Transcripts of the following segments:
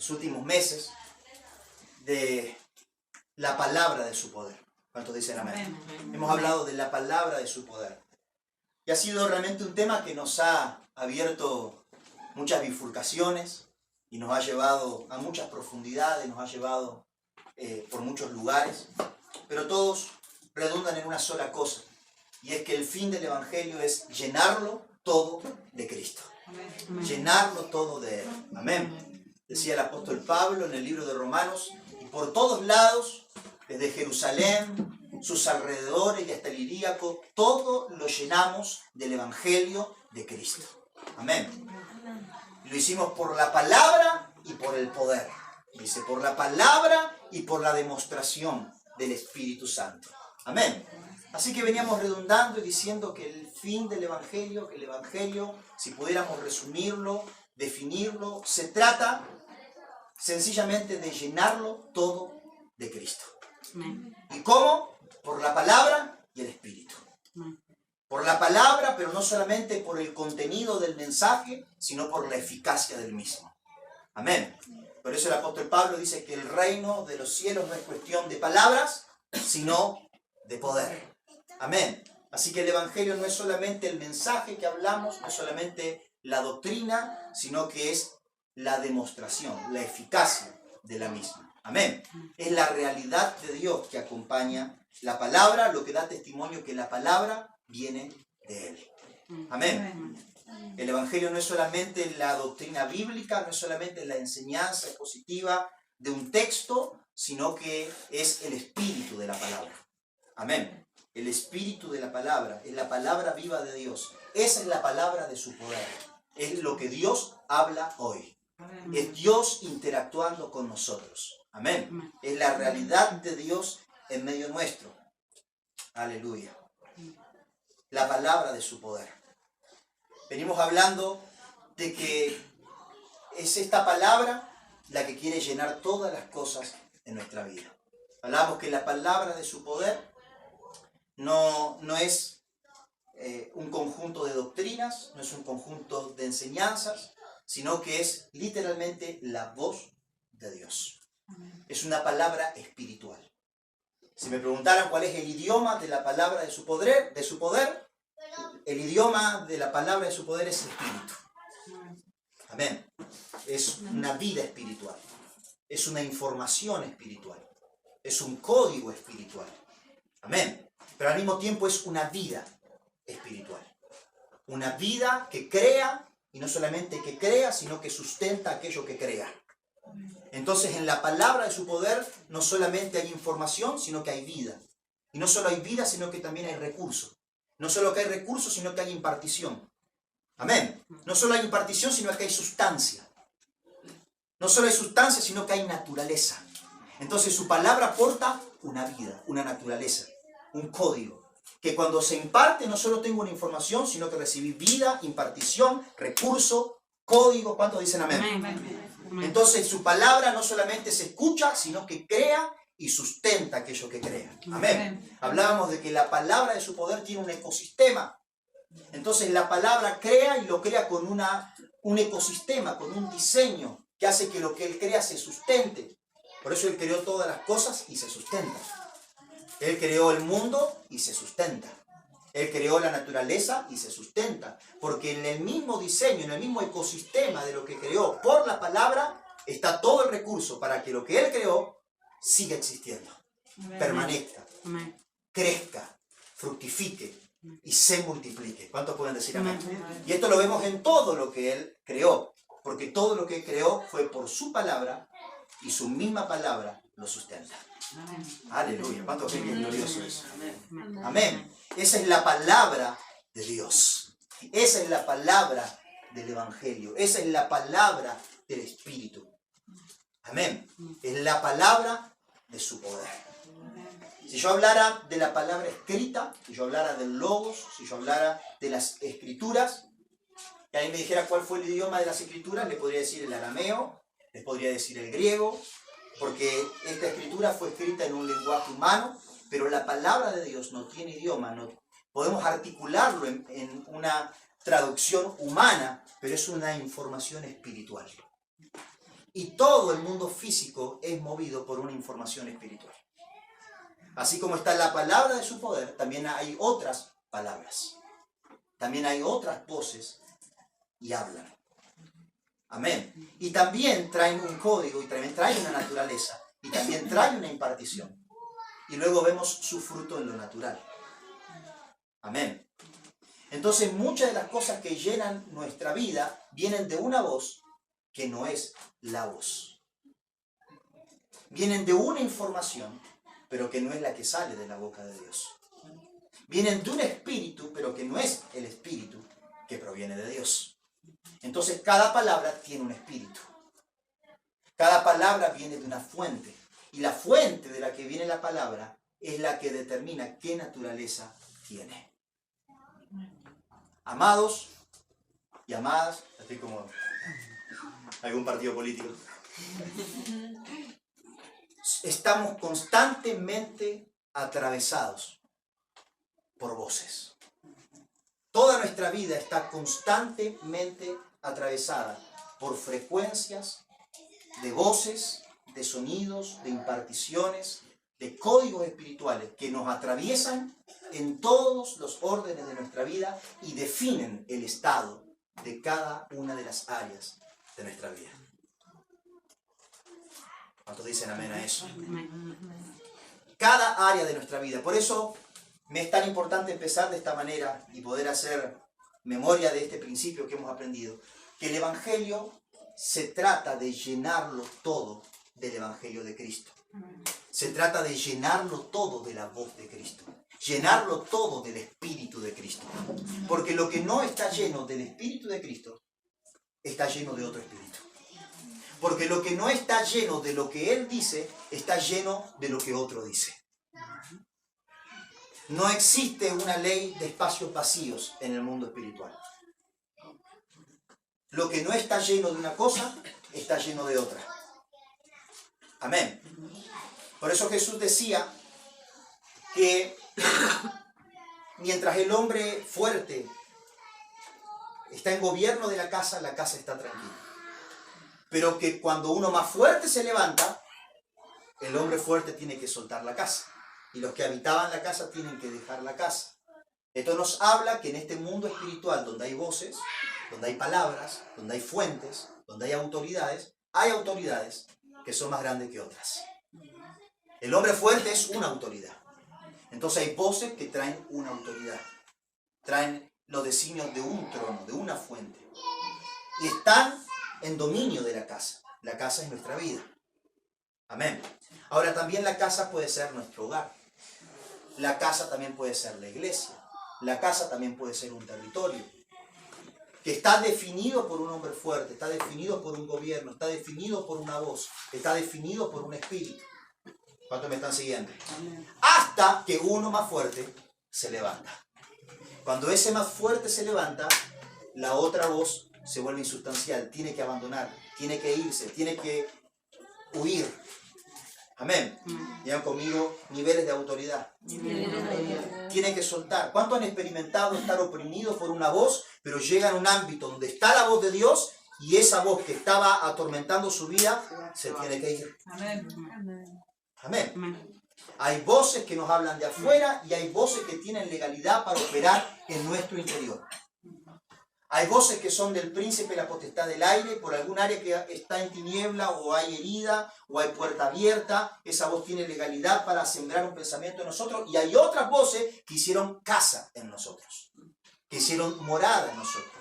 los últimos meses de la palabra de su poder. ¿Cuántos dicen amén? Hemos hablado de la palabra de su poder. Y ha sido realmente un tema que nos ha abierto muchas bifurcaciones y nos ha llevado a muchas profundidades, nos ha llevado por muchos lugares, pero todos redundan en una sola cosa, y es que el fin del Evangelio es llenarlo todo de Cristo. Llenarlo todo de Él. Amén. Decía el apóstol Pablo en el libro de Romanos, y por todos lados, desde Jerusalén, sus alrededores y hasta el Iríaco, todo lo llenamos del Evangelio de Cristo. Amén. Y lo hicimos por la palabra y por el poder. Dice, por la palabra y por la demostración del Espíritu Santo. Amén. Así que veníamos redundando y diciendo que el fin del Evangelio, que el Evangelio, si pudiéramos resumirlo, definirlo, se trata sencillamente de llenarlo todo de Cristo. ¿Y cómo? Por la palabra y el Espíritu. Por la palabra, pero no solamente por el contenido del mensaje, sino por la eficacia del mismo. Amén. Por eso el apóstol Pablo dice que el reino de los cielos no es cuestión de palabras, sino de poder. Amén. Así que el Evangelio no es solamente el mensaje que hablamos, no es solamente la doctrina, sino que es la demostración, la eficacia de la misma. Amén. Es la realidad de Dios que acompaña la palabra, lo que da testimonio que la palabra viene de Él. Amén. El Evangelio no es solamente la doctrina bíblica, no es solamente la enseñanza expositiva de un texto, sino que es el espíritu de la palabra. Amén. El espíritu de la palabra es la palabra viva de Dios. Esa es la palabra de su poder. Es lo que Dios habla hoy. Es Dios interactuando con nosotros. Amén. Es la realidad de Dios en medio nuestro. Aleluya. La palabra de su poder. Venimos hablando de que es esta palabra la que quiere llenar todas las cosas en nuestra vida. Hablamos que la palabra de su poder no es un conjunto de doctrinas, no es un conjunto de enseñanzas, sino que es literalmente la voz de Dios. Es una palabra espiritual. Si me preguntaran cuál es el idioma de la palabra de su poder, el idioma de la palabra de su poder es espíritu. Amén. Es una vida espiritual. Es una información espiritual. Es un código espiritual. Amén. Pero al mismo tiempo es una vida espiritual. Una vida que crea, y no solamente que crea, sino que sustenta aquello que crea. Entonces en la palabra de su poder no solamente hay información, sino que hay vida. Y no solo hay vida, sino que también hay recursos. No solo que hay recursos, sino que hay impartición. Amén. No solo hay impartición, sino que hay sustancia. No solo hay sustancia, sino que hay naturaleza. Entonces su palabra aporta una vida, una naturaleza, un código. Que cuando se imparte no solo tengo una información, sino que recibí vida, impartición, recurso, código. ¿Cuántos dicen amén? Amén. Entonces su palabra no solamente se escucha, sino que crea y sustenta aquello que crea. Amén. Hablábamos de que la palabra de su poder tiene un ecosistema. Entonces la palabra crea y lo crea con un ecosistema, con un diseño que hace que lo que Él crea se sustente. Por eso Él creó todas las cosas y se sustenta. Él creó el mundo y se sustenta. Él creó la naturaleza y se sustenta. Porque en el mismo diseño, en el mismo ecosistema de lo que creó por la palabra, está todo el recurso para que lo que Él creó siga existiendo, permanezca, crezca, fructifique y se multiplique. ¿Cuántos pueden decir amén? Y esto lo vemos en todo lo que Él creó, porque todo lo que Él creó fue por su palabra y su misma palabra lo sustenta. Aleluya. ¿Cuántos creen que es glorioso eso? Amén. Esa es la palabra de Dios. Esa es la palabra del Evangelio. Esa es la palabra del Espíritu. Amén. Es la palabra de su poder. Si yo hablara de la palabra escrita, si yo hablara del logos, si yo hablara de las escrituras, y alguien me dijera cuál fue el idioma de las escrituras, le podría decir el arameo, les podría decir el griego, porque esta escritura fue escrita en un lenguaje humano, pero la palabra de Dios no tiene idioma, no podemos articularlo en una traducción humana, pero es una información espiritual. Y todo el mundo físico es movido por una información espiritual. Así como está la palabra de su poder, también hay otras palabras. También hay otras voces y hablan. Amén. Y también traen un código, y también traen una naturaleza, y también traen una impartición. Y luego vemos su fruto en lo natural. Amén. Entonces muchas de las cosas que llenan nuestra vida vienen de una voz que no es la voz. Vienen de una información, pero que no es la que sale de la boca de Dios. Vienen de un espíritu, pero que no es el espíritu que proviene de Dios. Entonces cada palabra tiene un espíritu. Cada palabra viene de una fuente. Y la fuente de la que viene la palabra es la que determina qué naturaleza tiene. Amados y amadas, estoy como algún partido político. Estamos constantemente atravesados por voces. Toda nuestra vida está constantemente atravesada por frecuencias de voces, de sonidos, de imparticiones, de códigos espirituales que nos atraviesan en todos los órdenes de nuestra vida y definen el estado de cada una de las áreas de nuestra vida. ¿Cuántos dicen amén a eso? Cada área de nuestra vida. Por eso me es tan importante empezar de esta manera y poder hacer memoria de este principio que hemos aprendido, que el Evangelio se trata de llenarlo todo del Evangelio de Cristo. Se trata de llenarlo todo de la voz de Cristo. Llenarlo todo del Espíritu de Cristo. Porque lo que no está lleno del Espíritu de Cristo, está lleno de otro espíritu. Porque lo que no está lleno de lo que Él dice, está lleno de lo que otro dice. No existe una ley de espacios vacíos en el mundo espiritual. Lo que no está lleno de una cosa, está lleno de otra. Amén. Por eso Jesús decía que mientras el hombre fuerte está en gobierno de la casa está tranquila. Pero que cuando uno más fuerte se levanta, el hombre fuerte tiene que soltar la casa. Y los que habitaban la casa tienen que dejar la casa. Esto nos habla que en este mundo espiritual, donde hay voces, donde hay palabras, donde hay fuentes, donde hay autoridades que son más grandes que otras. El hombre fuerte es una autoridad. Entonces hay voces que traen una autoridad. Traen los designios de un trono, de una fuente. Y están en dominio de la casa. La casa es nuestra vida. Amén. Ahora también la casa puede ser nuestro hogar. La casa también puede ser la iglesia. La casa también puede ser un territorio. Que está definido por un hombre fuerte, está definido por un gobierno, está definido por una voz, está definido por un espíritu. ¿Cuántos me están siguiendo? Hasta que uno más fuerte se levanta. Cuando ese más fuerte se levanta, la otra voz se vuelve insustancial, tiene que abandonar, tiene que irse, tiene que huir. Amén. Digan conmigo, niveles de autoridad. Tienen que soltar. ¿Cuántos han experimentado estar oprimidos por una voz, pero llegan a un ámbito donde está la voz de Dios y esa voz que estaba atormentando su vida se tiene que ir? Amén. Hay voces que nos hablan de afuera y hay voces que tienen legalidad para operar en nuestro interior. Hay voces que son del príncipe de la potestad del aire, por algún área que está en tiniebla, o hay herida, o hay puerta abierta. Esa voz tiene legalidad para sembrar un pensamiento en nosotros. Y hay otras voces que hicieron casa en nosotros, que hicieron morada en nosotros.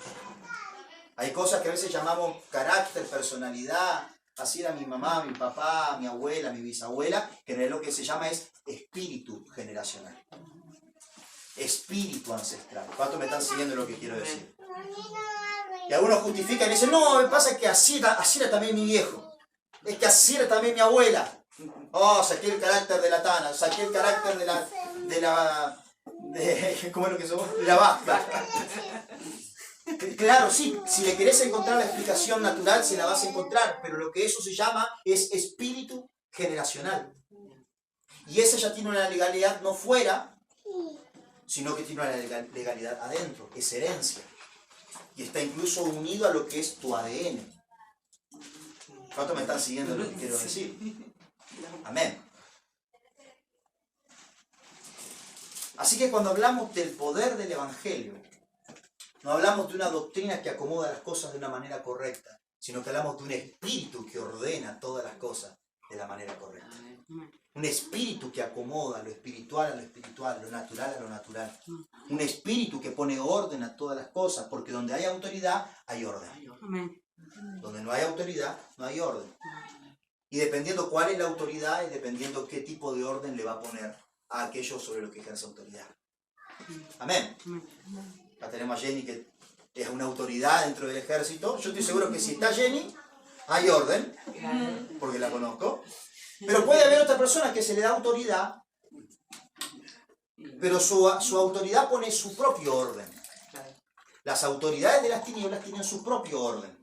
Hay cosas que a veces llamamos carácter, personalidad. Así era mi mamá, mi papá, mi abuela, mi bisabuela, que en realidad lo que se llama es espíritu generacional. Espíritu ancestral. ¿Cuántos me están siguiendo lo que quiero decir? Y algunos justifican y dicen, no, me pasa que así era también mi viejo. Es que así era también mi abuela. Oh, saqué el carácter de la tana, saqué el carácter de ¿cómo es lo que somos? De la vasca. Claro, sí, si le querés encontrar la explicación natural, se la vas a encontrar, pero lo que eso se llama es espíritu generacional. Y ese ya tiene una legalidad no fuera, sino que tiene una legalidad adentro, es herencia. Y está incluso unido a lo que es tu ADN. ¿Cuántos me están siguiendo lo que quiero decir? Amén. Así que cuando hablamos del poder del Evangelio, no hablamos de una doctrina que acomoda las cosas de una manera correcta, sino que hablamos de un espíritu que ordena todas las cosas de la manera correcta. Un espíritu que acomoda lo espiritual a lo espiritual, lo natural a lo natural. Un espíritu que pone orden a todas las cosas, porque donde hay autoridad, hay orden. Donde no hay autoridad, no hay orden. Y dependiendo cuál es la autoridad, es dependiendo qué tipo de orden le va a poner a aquello sobre lo que ejerce autoridad. Amén. Acá tenemos a Jenny, que es una autoridad dentro del ejército. Yo estoy seguro que si está Jenny, hay orden, porque la conozco. Pero puede haber otra persona que se le da autoridad, pero su autoridad pone su propio orden. Las autoridades de las tinieblas tienen su propio orden,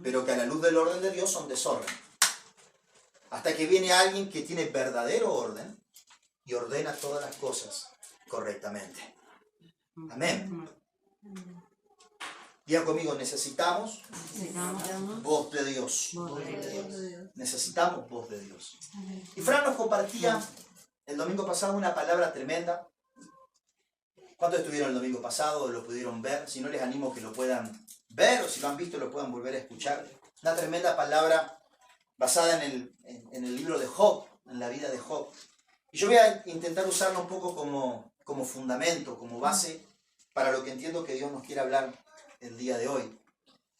pero que a la luz del orden de Dios son desorden. Hasta que viene alguien que tiene verdadero orden y ordena todas las cosas correctamente. Amén. Diga conmigo, necesitamos voz de Dios. Necesitamos voz de Dios. Y Fran nos compartía el domingo pasado una palabra tremenda. ¿Cuántos estuvieron el domingo pasado o lo pudieron ver? Si no, les animo que lo puedan ver, o si lo han visto lo puedan volver a escuchar. Una tremenda palabra basada en el libro de Job, en la vida de Job. Y yo voy a intentar usarla un poco como fundamento, como base para lo que entiendo que Dios nos quiere hablar el día de hoy.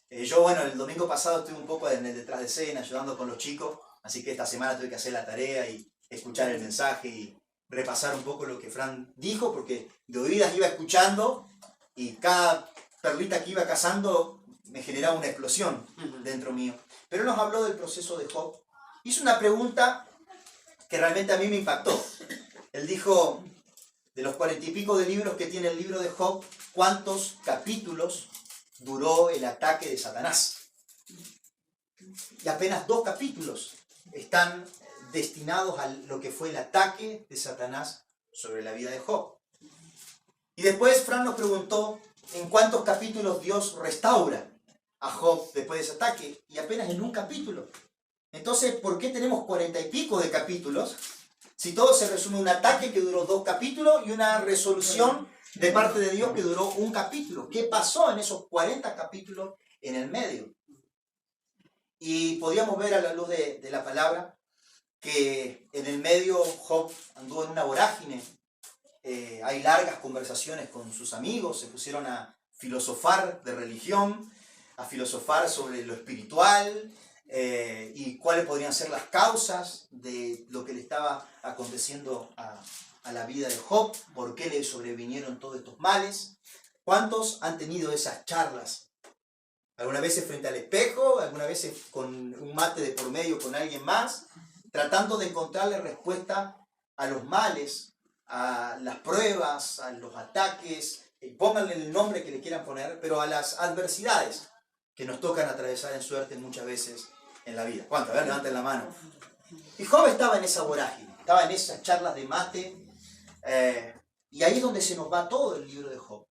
Yo, el domingo pasado estuve un poco en el detrás de escena, ayudando con los chicos, así que esta semana tuve que hacer la tarea y escuchar el mensaje y repasar un poco lo que Fran dijo, porque de oídas iba escuchando y cada perlita que iba cazando me generaba una explosión dentro mío. Pero nos habló del proceso de Job. Hizo una pregunta que realmente a mí me impactó. Él dijo, de los 40 y pico de libros que tiene el libro de Job, ¿cuántos capítulos duró el ataque de Satanás? Y apenas 2 capítulos están destinados a lo que fue el ataque de Satanás sobre la vida de Job. Y después Fran nos preguntó en cuántos capítulos Dios restaura a Job después de ese ataque, y apenas en un capítulo. Entonces, ¿por qué tenemos 40 y pico de capítulos si todo se resume en un ataque que duró 2 capítulos y una resolución de parte de Dios que duró 1 capítulo? ¿Qué pasó en esos 40 capítulos en el medio? Y podíamos ver a la luz de la palabra que en el medio Job anduvo en una vorágine. Hay largas conversaciones con sus amigos, se pusieron a filosofar de religión, a filosofar sobre lo espiritual y cuáles podrían ser las causas de lo que le estaba aconteciendo a la vida de Job, por qué le sobrevinieron todos estos males. ¿Cuántos han tenido esas charlas? Algunas veces frente al espejo, algunas veces con un mate de por medio con alguien más, tratando de encontrarle respuesta a los males, a las pruebas, a los ataques, pónganle el nombre que le quieran poner, pero a las adversidades que nos tocan atravesar en suerte muchas veces en la vida. ¿Cuánto? A ver, levanten la mano. Y Job estaba en esa vorágine, estaba en esas charlas de mate, y ahí es donde se nos va todo el libro de Job.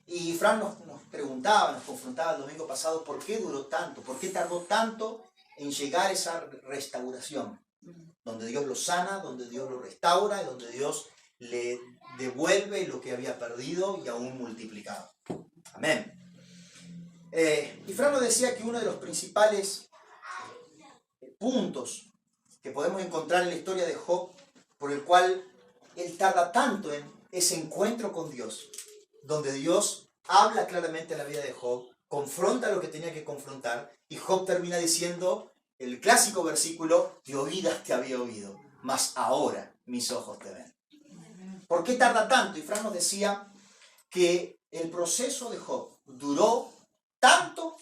Y Fran nos preguntaba, nos confrontaba el domingo pasado, ¿por qué duró tanto? ¿Por qué tardó tanto en llegar a esa restauración? Donde Dios lo sana, donde Dios lo restaura, y donde Dios le devuelve lo que había perdido y aún multiplicado. Amén. Y Fran nos decía que uno de los principales puntos que podemos encontrar en la historia de Job, por el cual él tarda tanto en ese encuentro con Dios, donde Dios habla claramente en la vida de Job, confronta lo que tenía que confrontar, y Job termina diciendo el clásico versículo: de oídas te había oído, mas ahora mis ojos te ven. ¿Por qué tarda tanto? Y Fran nos decía que el proceso de Job duró tanto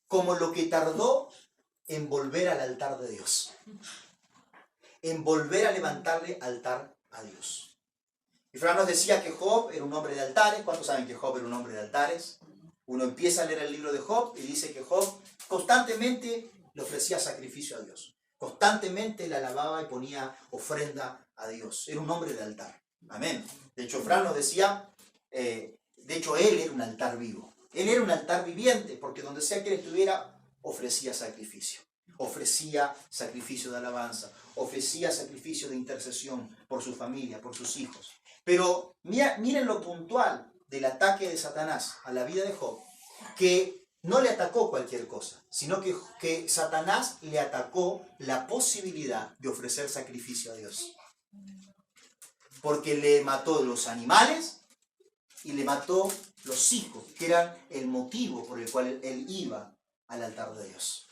como lo que tardó en volver al altar de Dios, en volver a levantarle altar a Dios. Y Fran nos decía que Job era un hombre de altares. ¿Cuántos saben que Job era un hombre de altares? Uno empieza a leer el libro de Job y dice que Job constantemente le ofrecía sacrificio a Dios, constantemente le alababa y ponía ofrenda a Dios. Era un hombre de altar. Amén. De hecho, Fran nos decía, de hecho él era un altar vivo. Él era un altar viviente, porque donde sea que él estuviera, ofrecía sacrificio. Ofrecía sacrificio de alabanza, ofrecía sacrificio de intercesión por su familia, por sus hijos. Pero miren lo puntual del ataque de Satanás a la vida de Job, que no le atacó cualquier cosa, sino que Satanás le atacó la posibilidad de ofrecer sacrificio a Dios. Porque le mató los animales y le mató los hijos, que eran el motivo por el cual él iba al altar de Dios.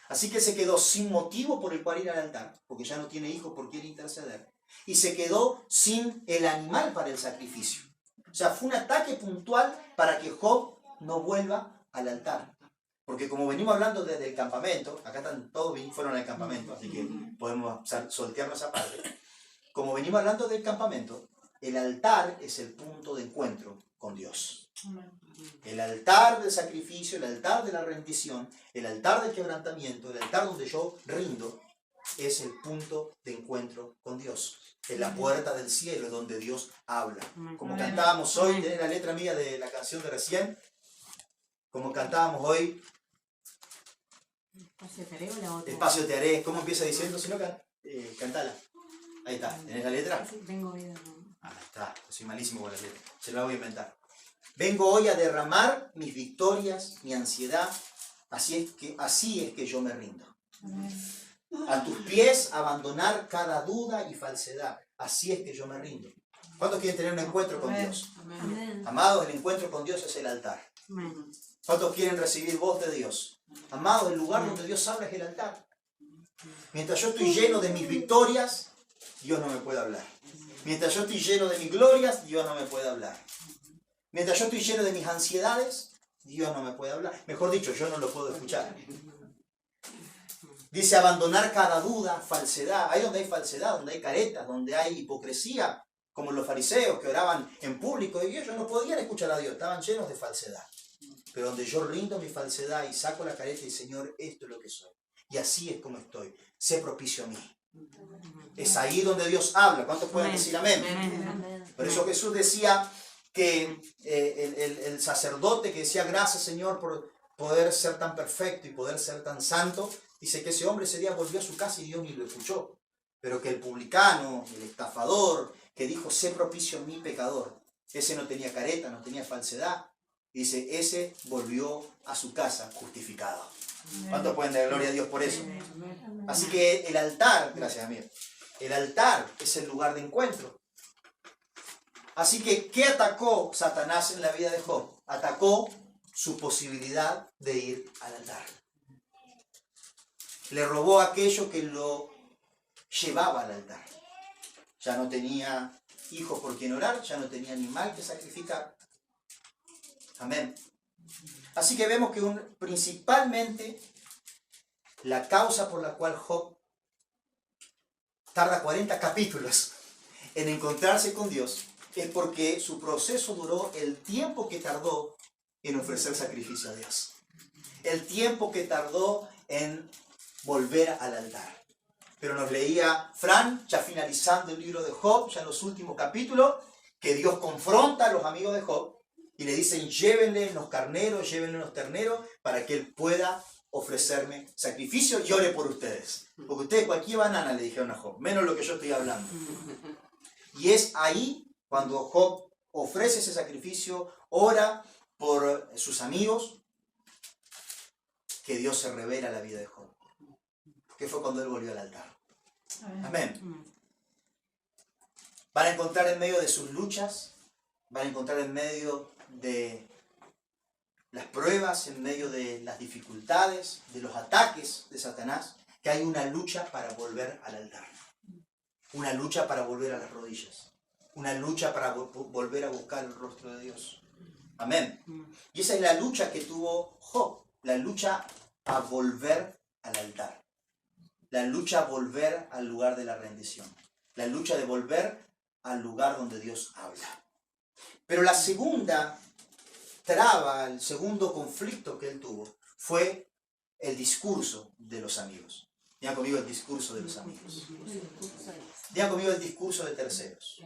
Así que se quedó sin motivo por el cual ir al altar, porque ya no tiene hijos por quien interceder. Y se quedó sin el animal para el sacrificio. O sea, fue un ataque puntual para que Job no vuelva al altar. Porque como venimos hablando desde el campamento, acá están todos fueron al campamento, así que podemos soltearnos esa parte. Como venimos hablando del campamento, el altar es el punto de encuentro con Dios. El altar del sacrificio, el altar de la rendición, el altar del quebrantamiento, el altar donde yo rindo, es el punto de encuentro con Dios. Es la puerta del cielo donde Dios habla. Como cantábamos hoy, ¿tenés la letra mía de la canción de recién? Como cantábamos hoy, Espacio te haré o la otra. Espacio te haré. ¿Cómo empieza diciendo? Si no, cantala. Ahí está. ¿Tenés la letra? Sí, vengo oído. Ahí está. Soy malísimo con la letra. Se la voy a inventar. Vengo hoy a derramar mis victorias, mi ansiedad. Así es que yo me rindo. A tus pies abandonar cada duda y falsedad. Así es que yo me rindo. ¿Cuántos quieren tener un encuentro con Dios? Amén. Amados, el encuentro con Dios es el altar. Amén. ¿Cuántos quieren recibir voz de Dios? Amados, el lugar donde Dios habla es el altar. Mientras yo estoy lleno de mis victorias, Dios no me puede hablar. Mientras yo estoy lleno de mis glorias, Dios no me puede hablar. Mientras yo estoy lleno de mis ansiedades, Dios no me puede hablar. Mejor dicho, yo no lo puedo escuchar. Dice abandonar cada duda, falsedad. Ahí donde hay falsedad, donde hay caretas, donde hay hipocresía, como los fariseos que oraban en público y ellos no podían escuchar a Dios, estaban llenos de falsedad. Pero donde yo rindo mi falsedad y saco la careta y Señor, esto es lo que soy. Y así es como estoy. Sé propicio a mí. Es ahí donde Dios habla. ¿Cuántos pueden decir amén? Por eso Jesús decía que el sacerdote que decía gracias Señor por poder ser tan perfecto y poder ser tan santo, dice que ese hombre ese día volvió a su casa y Dios ni lo escuchó. Pero que el publicano, el estafador, que dijo sé propicio a mí pecador, ese no tenía careta, no tenía falsedad. Dice, ese volvió a su casa justificado. ¿Cuántos pueden dar gloria a Dios por eso? Así que el altar, gracias a mí, el altar es el lugar de encuentro. Así que, ¿qué atacó Satanás en la vida de Job? Atacó su posibilidad de ir al altar. Le robó aquello que lo llevaba al altar. Ya no tenía hijos por quien orar, ya no tenía animal que sacrificar. Amén. Así que vemos que principalmente la causa por la cual Job tarda 40 capítulos en encontrarse con Dios es porque su proceso duró el tiempo que tardó en ofrecer sacrificio a Dios. El tiempo que tardó en volver al altar. Pero nos leía Fran, ya finalizando el libro de Job, ya en los últimos capítulos, que Dios confronta a los amigos de Job y le dicen, llévenle los carneros, llévenle los terneros, para que él pueda ofrecerme sacrificio y ore por ustedes. Porque ustedes cualquier banana le dijeron a Job, menos lo que yo estoy hablando. Y es ahí cuando Job ofrece ese sacrificio, ora por sus amigos, que Dios se revela la vida de Job. Que fue cuando él volvió al altar. Amén. Van a encontrar en medio de sus luchas, van a encontrar en medio de las pruebas, en medio de las dificultades, de los ataques de Satanás, que hay una lucha para volver al altar. Una lucha para volver a las rodillas. Una lucha para volver a buscar el rostro de Dios. Amén. Y esa es la lucha que tuvo Job. La lucha a volver al altar. La lucha a volver al lugar de la rendición. La lucha de volver al lugar donde Dios habla. Pero la segunda traba, el segundo conflicto que él tuvo, fue el discurso de los amigos. Digan conmigo el discurso de los amigos. Digan conmigo el discurso de terceros.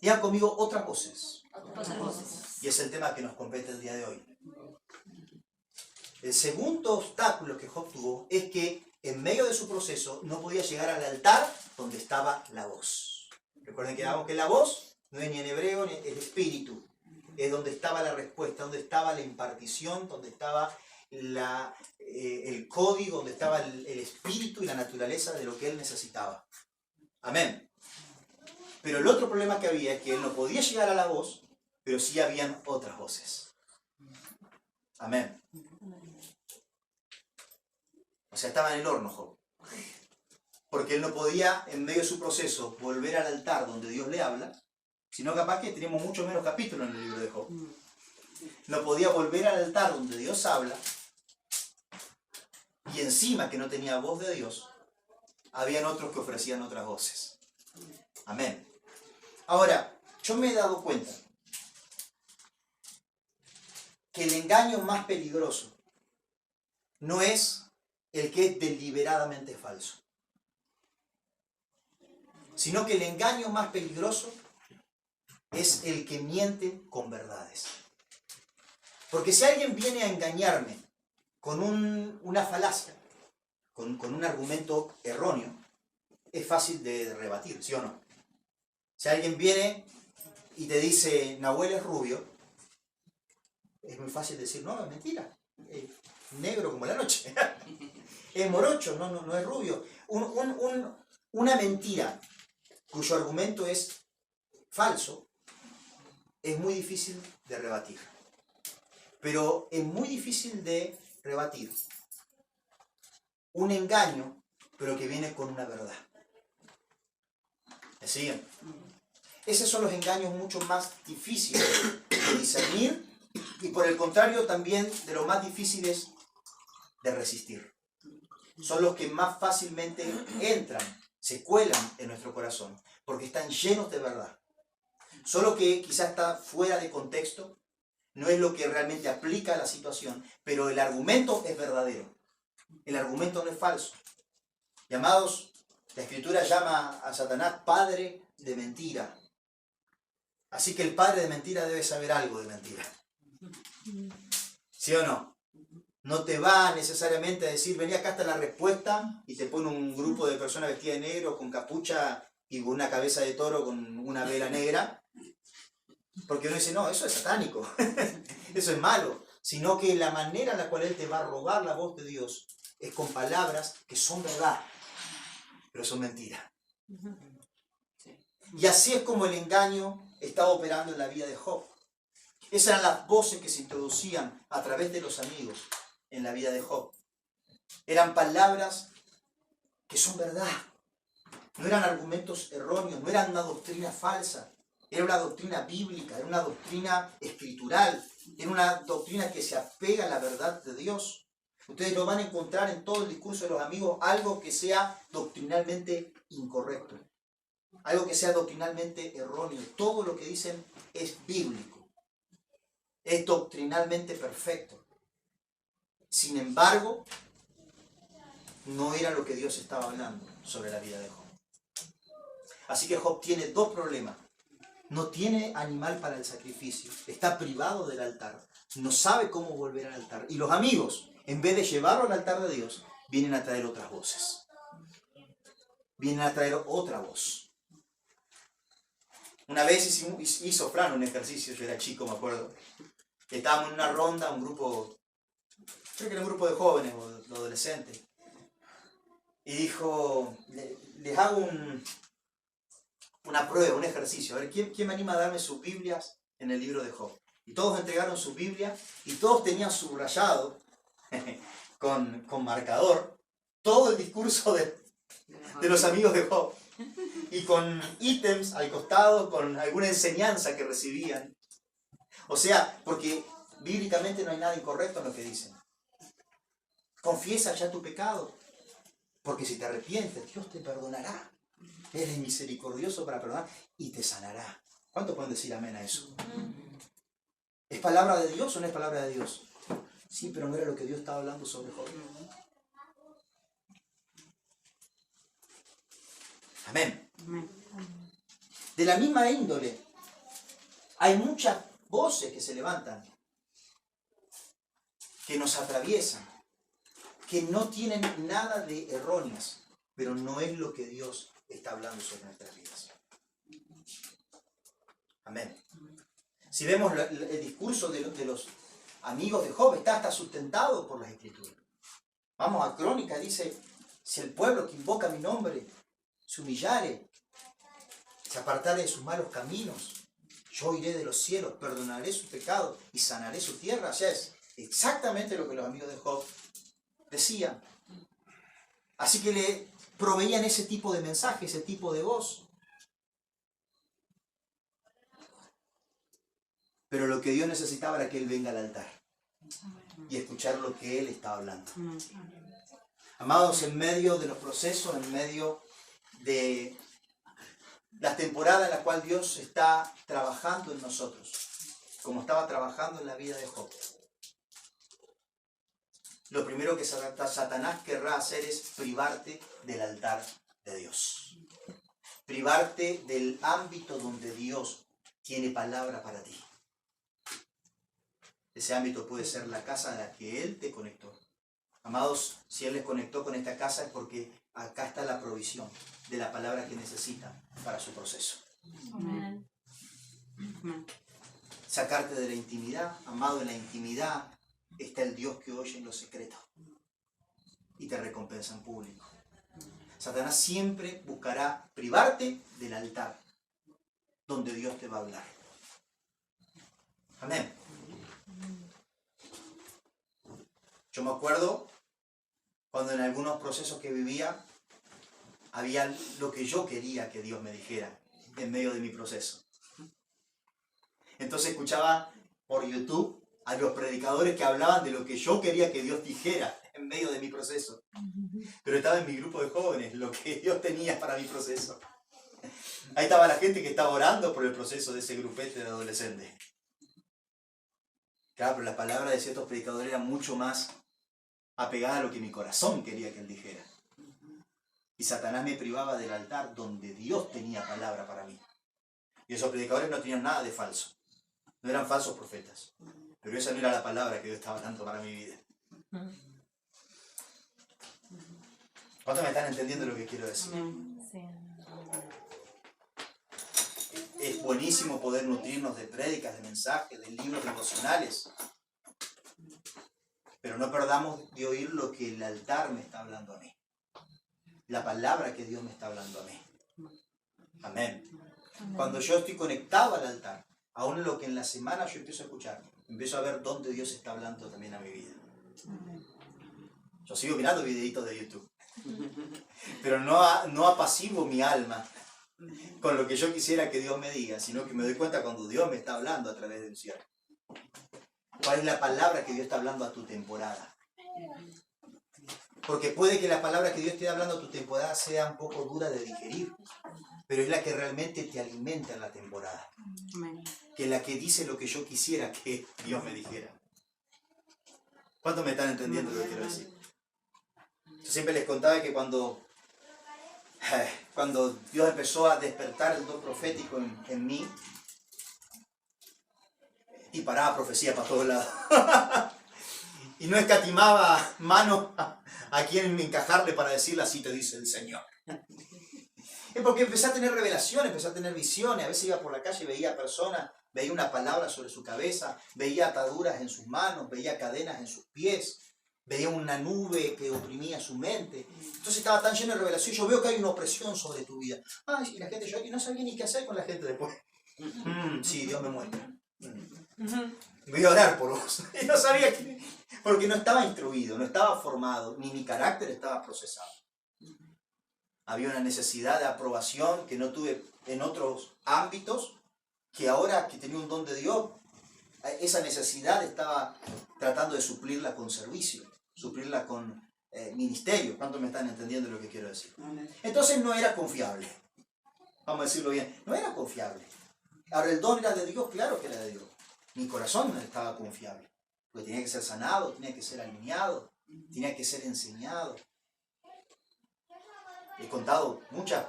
Digan conmigo otras voces. Y es el tema que nos compete el día de hoy. El segundo obstáculo que Job tuvo es que en medio de su proceso no podía llegar al altar donde estaba la voz. Recuerden que la voz no es ni en hebreo ni el espíritu. Es donde estaba la respuesta, donde estaba la impartición, donde estaba el código, donde estaba el espíritu y la naturaleza de lo que él necesitaba. Amén. Pero el otro problema que había es que él no podía llegar a la voz, pero sí habían otras voces. Amén. O sea, estaba en el horno Job. Porque él no podía, en medio de su proceso, volver al altar donde Dios le habla, sino capaz que tenemos mucho menos capítulos en el libro de Job. No podía volver al altar donde Dios habla, y encima que no tenía voz de Dios, habían otros que ofrecían otras voces. Amén. Ahora, yo me he dado cuenta que el engaño más peligroso no es el que es deliberadamente falso, sino que el engaño más peligroso es el que miente con verdades. Porque si alguien viene a engañarme con una falacia, con un argumento erróneo, es fácil de rebatir, ¿sí o no? Si alguien viene y te dice, Nahuel es rubio, es muy fácil decir, no, es mentira, es negro como la noche. Es morocho, no es rubio. Una mentira cuyo argumento es falso, es muy difícil de rebatir. Pero es muy difícil de rebatir un engaño, pero que viene con una verdad. ¿Me siguen? Esos son los engaños mucho más difíciles de discernir y por el contrario también de los más difíciles de resistir. Son los que más fácilmente entran, se cuelan en nuestro corazón, porque están llenos de verdad. Solo que quizás está fuera de contexto, no es lo que realmente aplica a la situación, pero el argumento es verdadero. El argumento no es falso. Llamados, la Escritura llama a Satanás padre de mentira. Así que el padre de mentira debe saber algo de mentira. ¿Sí o no? No te va necesariamente a decir, vení, acá está la respuesta, y te pone un grupo de personas vestidas de negro, con capucha y con una cabeza de toro con una vela negra. Porque uno dice, no, eso es satánico, eso es malo. Sino que la manera en la cual él te va a robar la voz de Dios es con palabras que son verdad, pero son mentiras. Y así es como el engaño estaba operando en la vida de Job. Esas eran las voces que se introducían a través de los amigos en la vida de Job. Eran palabras que son verdad. No eran argumentos erróneos, no eran una doctrina falsa. Era una doctrina bíblica, era una doctrina escritural, era una doctrina que se apega a la verdad de Dios. Ustedes lo van a encontrar en todo el discurso de los amigos, algo que sea doctrinalmente incorrecto, algo que sea doctrinalmente erróneo. Todo lo que dicen es bíblico, es doctrinalmente perfecto. Sin embargo, no era lo que Dios estaba hablando sobre la vida de Job. Así que Job tiene dos problemas. No tiene animal para el sacrificio, está privado del altar, no sabe cómo volver al altar. Y los amigos, en vez de llevarlo al altar de Dios, vienen a traer otras voces. Vienen a traer otra voz. Una vez hizo Fran un ejercicio, yo era chico, me acuerdo. Estábamos en una ronda, un grupo, creo que era un grupo de jóvenes o de adolescentes. Y dijo, les hago una prueba, un ejercicio. A ver, ¿quién me anima a darme sus Biblias en el libro de Job? Y todos entregaron sus Biblias y todos tenían subrayado con marcador todo el discurso de los amigos de Job. Y con ítems al costado, con alguna enseñanza que recibían. O sea, porque bíblicamente no hay nada incorrecto en lo que dicen. Confiesa ya tu pecado, porque si te arrepientes, Dios te perdonará. Él es misericordioso para perdonar y te sanará. ¿Cuántos pueden decir amén a eso? ¿Es palabra de Dios o no es palabra de Dios? Sí, pero no era lo que Dios estaba hablando sobre Job. Amén. De la misma índole, hay muchas voces que se levantan que nos atraviesan, que no tienen nada de erróneas, pero no es lo que Dios está hablando sobre nuestras vidas. Amén. Si vemos el discurso de los amigos de Job, está hasta sustentado por las Escrituras. Vamos a Crónica, dice, si el pueblo que invoca mi nombre se humillare, se apartare de sus malos caminos, yo iré de los cielos, perdonaré sus pecados y sanaré su tierra. O sea, es exactamente lo que los amigos de Job decían. Así que le proveían ese tipo de mensaje, ese tipo de voz. Pero lo que Dios necesitaba era que Él venga al altar y escuchar lo que Él estaba hablando. Amados, en medio de los procesos, en medio de las temporadas en las cuales Dios está trabajando en nosotros, como estaba trabajando en la vida de Job, lo primero que Satanás querrá hacer es privarte del altar de Dios. Privarte del ámbito donde Dios tiene palabra para ti. Ese ámbito puede ser la casa a la que Él te conectó. Amados, si Él les conectó con esta casa es porque acá está la provisión de la palabra que necesitan para su proceso. Amén. Sacarte de la intimidad. Amado, en la intimidad está el Dios que oye en lo secreto y te recompensa en público. Satanás siempre buscará privarte del altar donde Dios te va a hablar. Amén. Yo me acuerdo cuando en algunos procesos que vivía había lo que yo quería que Dios me dijera en medio de mi proceso. Entonces escuchaba por YouTube a los predicadores que hablaban de lo que yo quería que Dios dijera en medio de mi proceso. Pero estaba en mi grupo de jóvenes, lo que Dios tenía para mi proceso. Ahí estaba la gente que estaba orando por el proceso de ese grupete de adolescentes. Claro, pero la palabra de ciertos predicadores era mucho más apegada a lo que mi corazón quería que Él dijera. Y Satanás me privaba del altar donde Dios tenía palabra para mí. Y esos predicadores no tenían nada de falso. No eran falsos profetas. Pero esa no era la palabra que Dios estaba dando para mi vida. ¿Cuántos me están entendiendo lo que quiero decir? Sí. Es buenísimo poder nutrirnos de prédicas, de mensajes, de libros devocionales. Pero no perdamos de oír lo que el altar me está hablando a mí. La palabra que Dios me está hablando a mí. Amén. Cuando yo estoy conectado al altar, aún en lo que en la semana yo empiezo a escuchar, empiezo a ver dónde Dios está hablando también a mi vida. Yo sigo mirando videitos de YouTube, pero no apaciguo mi alma con lo que yo quisiera que Dios me diga, sino que me doy cuenta cuando Dios me está hablando a través de un siervo. ¿Cuál es la palabra que Dios está hablando a tu temporada? Porque puede que la palabra que Dios esté hablando a tu temporada sea un poco dura de digerir, pero es la que realmente te alimenta en la temporada. Que es la que dice lo que yo quisiera que Dios me dijera. ¿Cuántos me están entendiendo lo que quiero decir? Yo siempre les contaba que cuando Dios empezó a despertar el don profético en mí, y paraba profecía para todos lados. Y no escatimaba mano a quien encajarle para decirle así te dice el Señor. Es porque empecé a tener revelaciones, empecé a tener visiones. A veces iba por la calle y veía personas, veía una palabra sobre su cabeza, veía ataduras en sus manos, veía cadenas en sus pies, veía una nube que oprimía su mente. Entonces estaba tan lleno de revelación. Yo veo que hay una opresión sobre tu vida. Ay, y la gente, yo no sabía ni qué hacer con la gente después. Sí, Dios me muestra. Voy a orar por vos. Y no sabía que, porque no estaba instruido, no estaba formado, ni mi carácter estaba procesado. Había una necesidad de aprobación que no tuve en otros ámbitos, que ahora que tenía un don de Dios, esa necesidad estaba tratando de suplirla con servicio, suplirla con ministerio. ¿Cuántos me están entendiendo lo que quiero decir? Entonces no era confiable. Vamos a decirlo bien, no era confiable. Ahora el don era de Dios, claro que era de Dios. Mi corazón no estaba confiable, porque tenía que ser sanado, tenía que ser alineado, tenía que ser enseñado. He contado muchas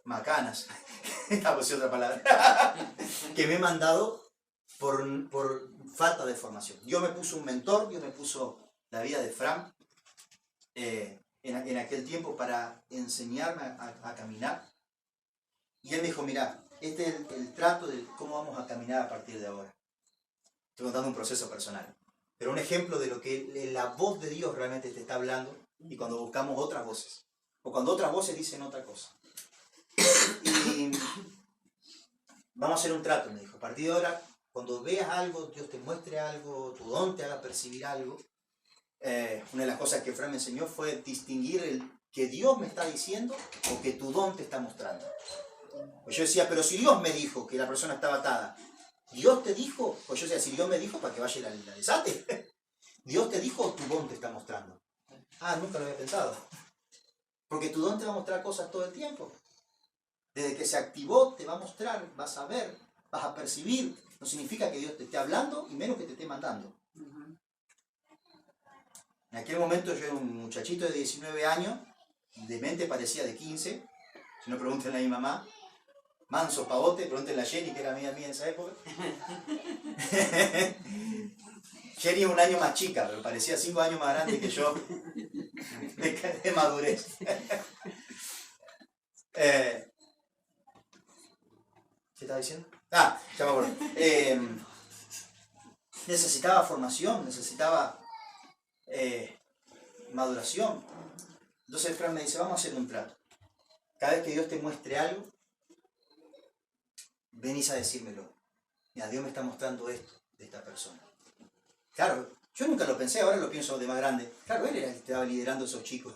macanas, esta es otra palabra, que me he mandado por falta de formación. Dios me puso un mentor, Dios me puso la vida de Fran en aquel tiempo para enseñarme a caminar. Y él me dijo, mira, este es el trato de cómo vamos a caminar a partir de ahora. Estoy contando un proceso personal. Pero un ejemplo de lo que la voz de Dios realmente te está hablando y cuando buscamos otras voces. O cuando otras voces dicen otra cosa. Y vamos a hacer un trato, me dijo. A partir de ahora, cuando veas algo, Dios te muestre algo, tu don te haga percibir algo. Una de las cosas que Fran me enseñó fue distinguir el que Dios me está diciendo o que tu don te está mostrando. Pues yo decía, pero si Dios me dijo que la persona estaba atada, Dios te dijo, pues yo decía, si Dios me dijo, para que vaya y la desate. Dios te dijo o tu don te está mostrando. Ah, nunca lo había pensado. Porque tu don te va a mostrar cosas todo el tiempo. Desde que se activó te va a mostrar, vas a ver, vas a percibir. No significa que Dios te esté hablando y menos que te esté mandando. En aquel momento yo era un muchachito de 19 años, de mente parecía de 15. Si no, pregúntenle a mi mamá. Manso pavote, pregúntenle a Jenny, que era amiga mía en esa época. Jenny es un año más chica, pero parecía 5 años más grande que yo de madurez. ¿Qué estaba diciendo? Ah, ya me acuerdo. Necesitaba formación, necesitaba maduración. Entonces Fran me dice, vamos a hacer un trato. Cada vez que Dios te muestre algo, venís a decírmelo. Mira, Dios me está mostrando esto de esta persona. Claro, yo nunca lo pensé, ahora lo pienso de más grande. Claro, él era el que estaba liderando a esos chicos.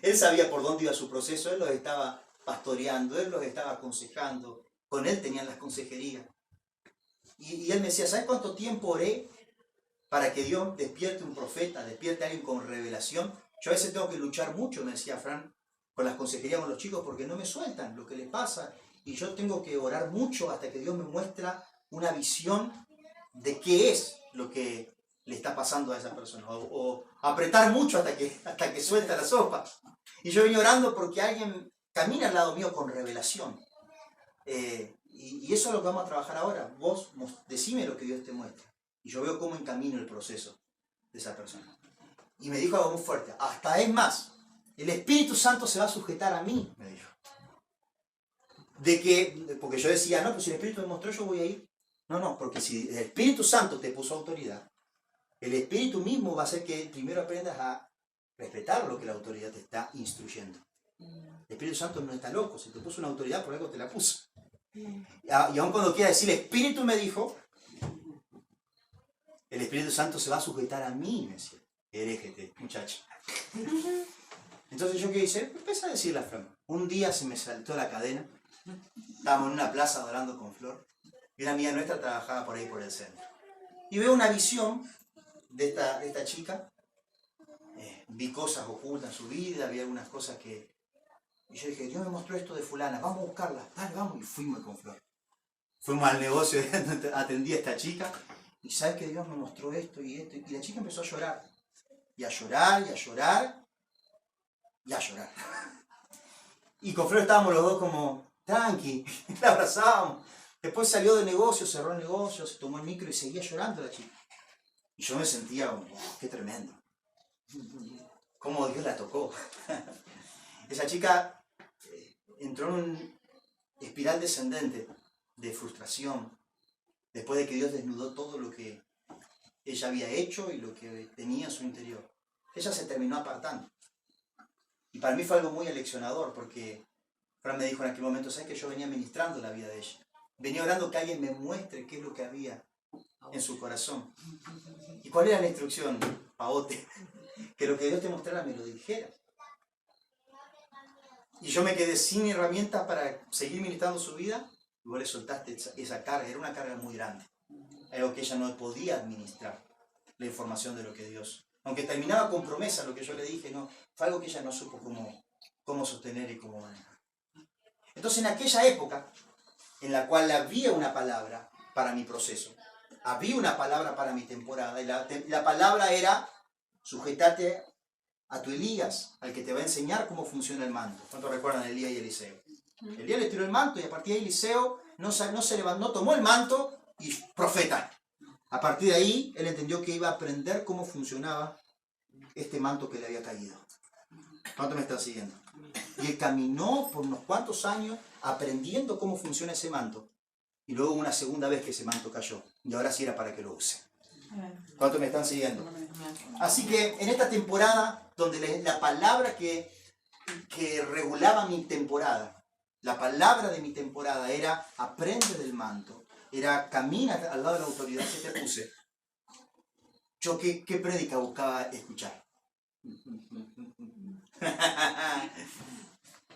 Él sabía por dónde iba su proceso, él los estaba pastoreando, él los estaba aconsejando. Con él tenían las consejerías. Y él me decía, ¿sabes cuánto tiempo oré para que Dios despierte un profeta, despierte a alguien con revelación? Yo a veces tengo que luchar mucho, me decía Fran, con las consejerías con los chicos, porque no me sueltan lo que les pasa. Y yo tengo que orar mucho hasta que Dios me muestra una visión de qué es lo que le está pasando a esa persona. O apretar mucho hasta que suelta la sopa. Y yo venía orando porque alguien camina al lado mío con revelación. Y eso es lo que vamos a trabajar ahora. Vos decime lo que Dios te muestra. Y yo veo cómo encamino el proceso de esa persona. Y me dijo algo muy fuerte. Hasta es más, el Espíritu Santo se va a sujetar a mí, me dijo. Porque yo decía, no, pues si el Espíritu me mostró, yo voy a ir. No, porque si el Espíritu Santo te puso autoridad, el Espíritu mismo va a hacer que primero aprendas a respetar lo que la autoridad te está instruyendo. El Espíritu Santo no está loco, si te puso una autoridad, por algo te la puso. Y aun cuando quiera decir, el Espíritu me dijo, el Espíritu Santo se va a sujetar a mí, me decía. Heréjete, muchacho. Entonces yo, ¿qué hice? Empecé a decirle a Fran. Un día se me saltó la cadena. Estábamos en una plaza adorando con Flor. Y una amiga nuestra trabajaba por ahí por el centro. Y veo una visión de esta chica. Vi cosas ocultas en su vida, vi algunas cosas que... Y yo dije, Dios me mostró esto de fulana, vamos a buscarla. Dale, vamos. Y fuimos con Flor. Fuimos al negocio, atendí a esta chica. Y sabes que Dios me mostró esto y esto. Y la chica empezó a llorar. Y a llorar, y a llorar. Y a llorar. Y con Flor estábamos los dos como, tranqui, la abrazábamos. Después salió del negocio, cerró el negocio, se tomó el micro y seguía llorando la chica. Y yo me sentía como, oh, qué tremendo. Cómo Dios la tocó. Esa chica entró en un espiral descendente de frustración, después de que Dios desnudó todo lo que ella había hecho y lo que tenía en su interior. Ella se terminó apartando. Y para mí fue algo muy aleccionador, porque Fran me dijo en aquel momento, ¿sabes que yo venía ministrando la vida de ella? Venía orando que alguien me muestre qué es lo que había en su corazón. ¿Y cuál era la instrucción, pavote? Que lo que Dios te mostrara me lo dijeras. Y yo me quedé sin herramientas para seguir ministrando su vida, y vos le soltaste esa carga, era una carga muy grande. Algo que ella no podía administrar, la información de lo que Dios... Aunque terminaba con promesa lo que yo le dije, no, fue algo que ella no supo cómo sostener y cómo manejar. Entonces en aquella época, en la cual había una palabra para mi proceso, había una palabra para mi temporada, y la palabra era, sujetate a tu Elías, al que te va a enseñar cómo funciona el manto. ¿Cuántos recuerdan a Elías y Eliseo? Elías le tiró el manto y a partir de ahí Eliseo no se levantó, no tomó el manto y profeta. A partir de ahí, él entendió que iba a aprender cómo funcionaba este manto que le había caído. ¿Cuánto me están siguiendo? Y él caminó por unos cuantos años aprendiendo cómo funciona ese manto. Y luego una segunda vez que ese manto cayó. Y ahora sí era para que lo use. ¿Cuánto me están siguiendo? Así que en esta temporada, donde la palabra que regulaba mi temporada, la palabra de mi temporada era aprende del manto, era camina al lado de la autoridad que te puse. Yo, ¿qué prédica buscaba escuchar?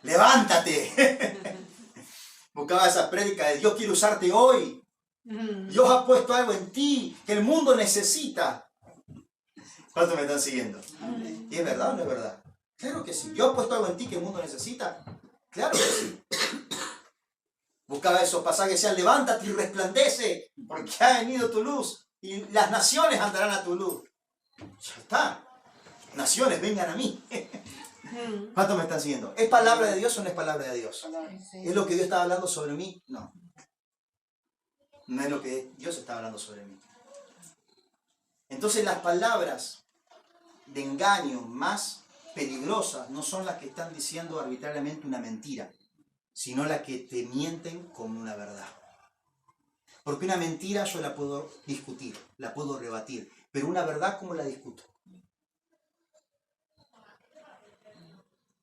¡Levántate! Buscaba esa prédica de Dios quiere usarte hoy. Dios ha puesto algo en ti que el mundo necesita. ¿Cuántos me están siguiendo? ¿Y es verdad o no es verdad? Claro que sí. ¿Dios ha puesto algo en ti que el mundo necesita? Claro que sí. Buscaba esos pasajes que decían levántate y resplandece porque ha venido tu luz y las naciones andarán a tu luz. Ya está. Naciones, vengan a mí. ¿Cuántos me están siguiendo? ¿Es palabra de Dios o no es palabra de Dios? ¿Es lo que Dios estaba hablando sobre mí? No. No es lo que Dios está hablando sobre mí. Entonces las palabras de engaño más peligrosas no son las que están diciendo arbitrariamente una mentira, sino las que te mienten como una verdad. Porque una mentira yo la puedo discutir, la puedo rebatir, pero una verdad, ¿cómo la discuto?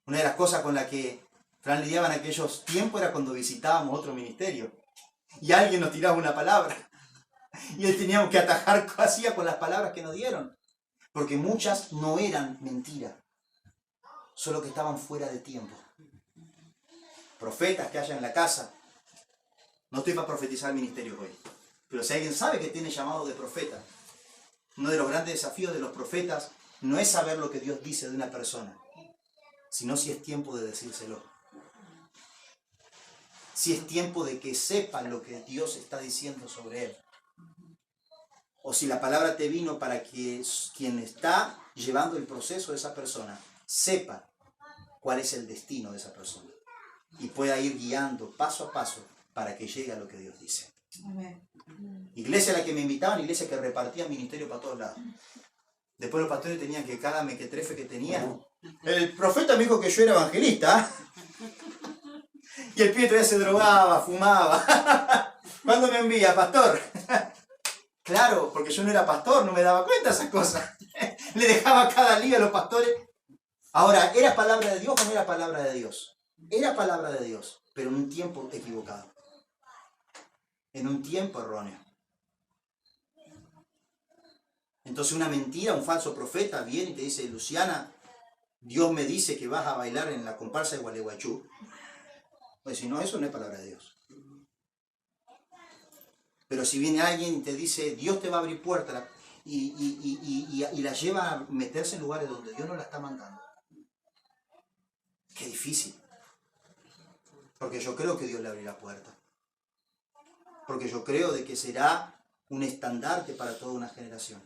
Una de las cosas con las que Fran lidiaba en aquellos tiempos era cuando visitábamos otro ministerio y alguien nos tiraba una palabra y él teníamos que atajar qué hacía con las palabras que nos dieron, porque muchas no eran mentiras, solo que estaban fuera de tiempo. Profetas que haya en la casa, no estoy para profetizar ministerios hoy, pero si alguien sabe que tiene llamado de profeta, uno de los grandes desafíos de los profetas no es saber lo que Dios dice de una persona, sino si es tiempo de decírselo. Si es tiempo de que sepa lo que Dios está diciendo sobre él. O si la palabra te vino para que quien está llevando el proceso de esa persona sepa cuál es el destino de esa persona. Y pueda ir guiando paso a paso para que llegue a lo que Dios dice. Amén. Iglesia a la que me invitaban, iglesia que repartía ministerio para todos lados. Después los pastores tenían que cada mequetrefe que tenían. El profeta me dijo que yo era evangelista. Y el pibe todavía se drogaba, fumaba. ¿Cuándo me envía, pastor? Claro, porque yo no era pastor, no me daba cuenta de esas cosas. Le dejaba cada día a los pastores. Ahora, ¿era palabra de Dios o no era palabra de Dios? Era palabra de Dios, pero en un tiempo equivocado. En un tiempo erróneo. Entonces una mentira, un falso profeta viene y te dice, Luciana, Dios me dice que vas a bailar en la comparsa de Gualeguaychú. Pues si no, eso no es palabra de Dios. Pero si viene alguien y te dice, Dios te va a abrir puertas y la lleva a meterse en lugares donde Dios no la está mandando. Qué difícil. Porque yo creo que Dios le abrirá puerta. Porque yo creo de que será un estandarte para toda una generación.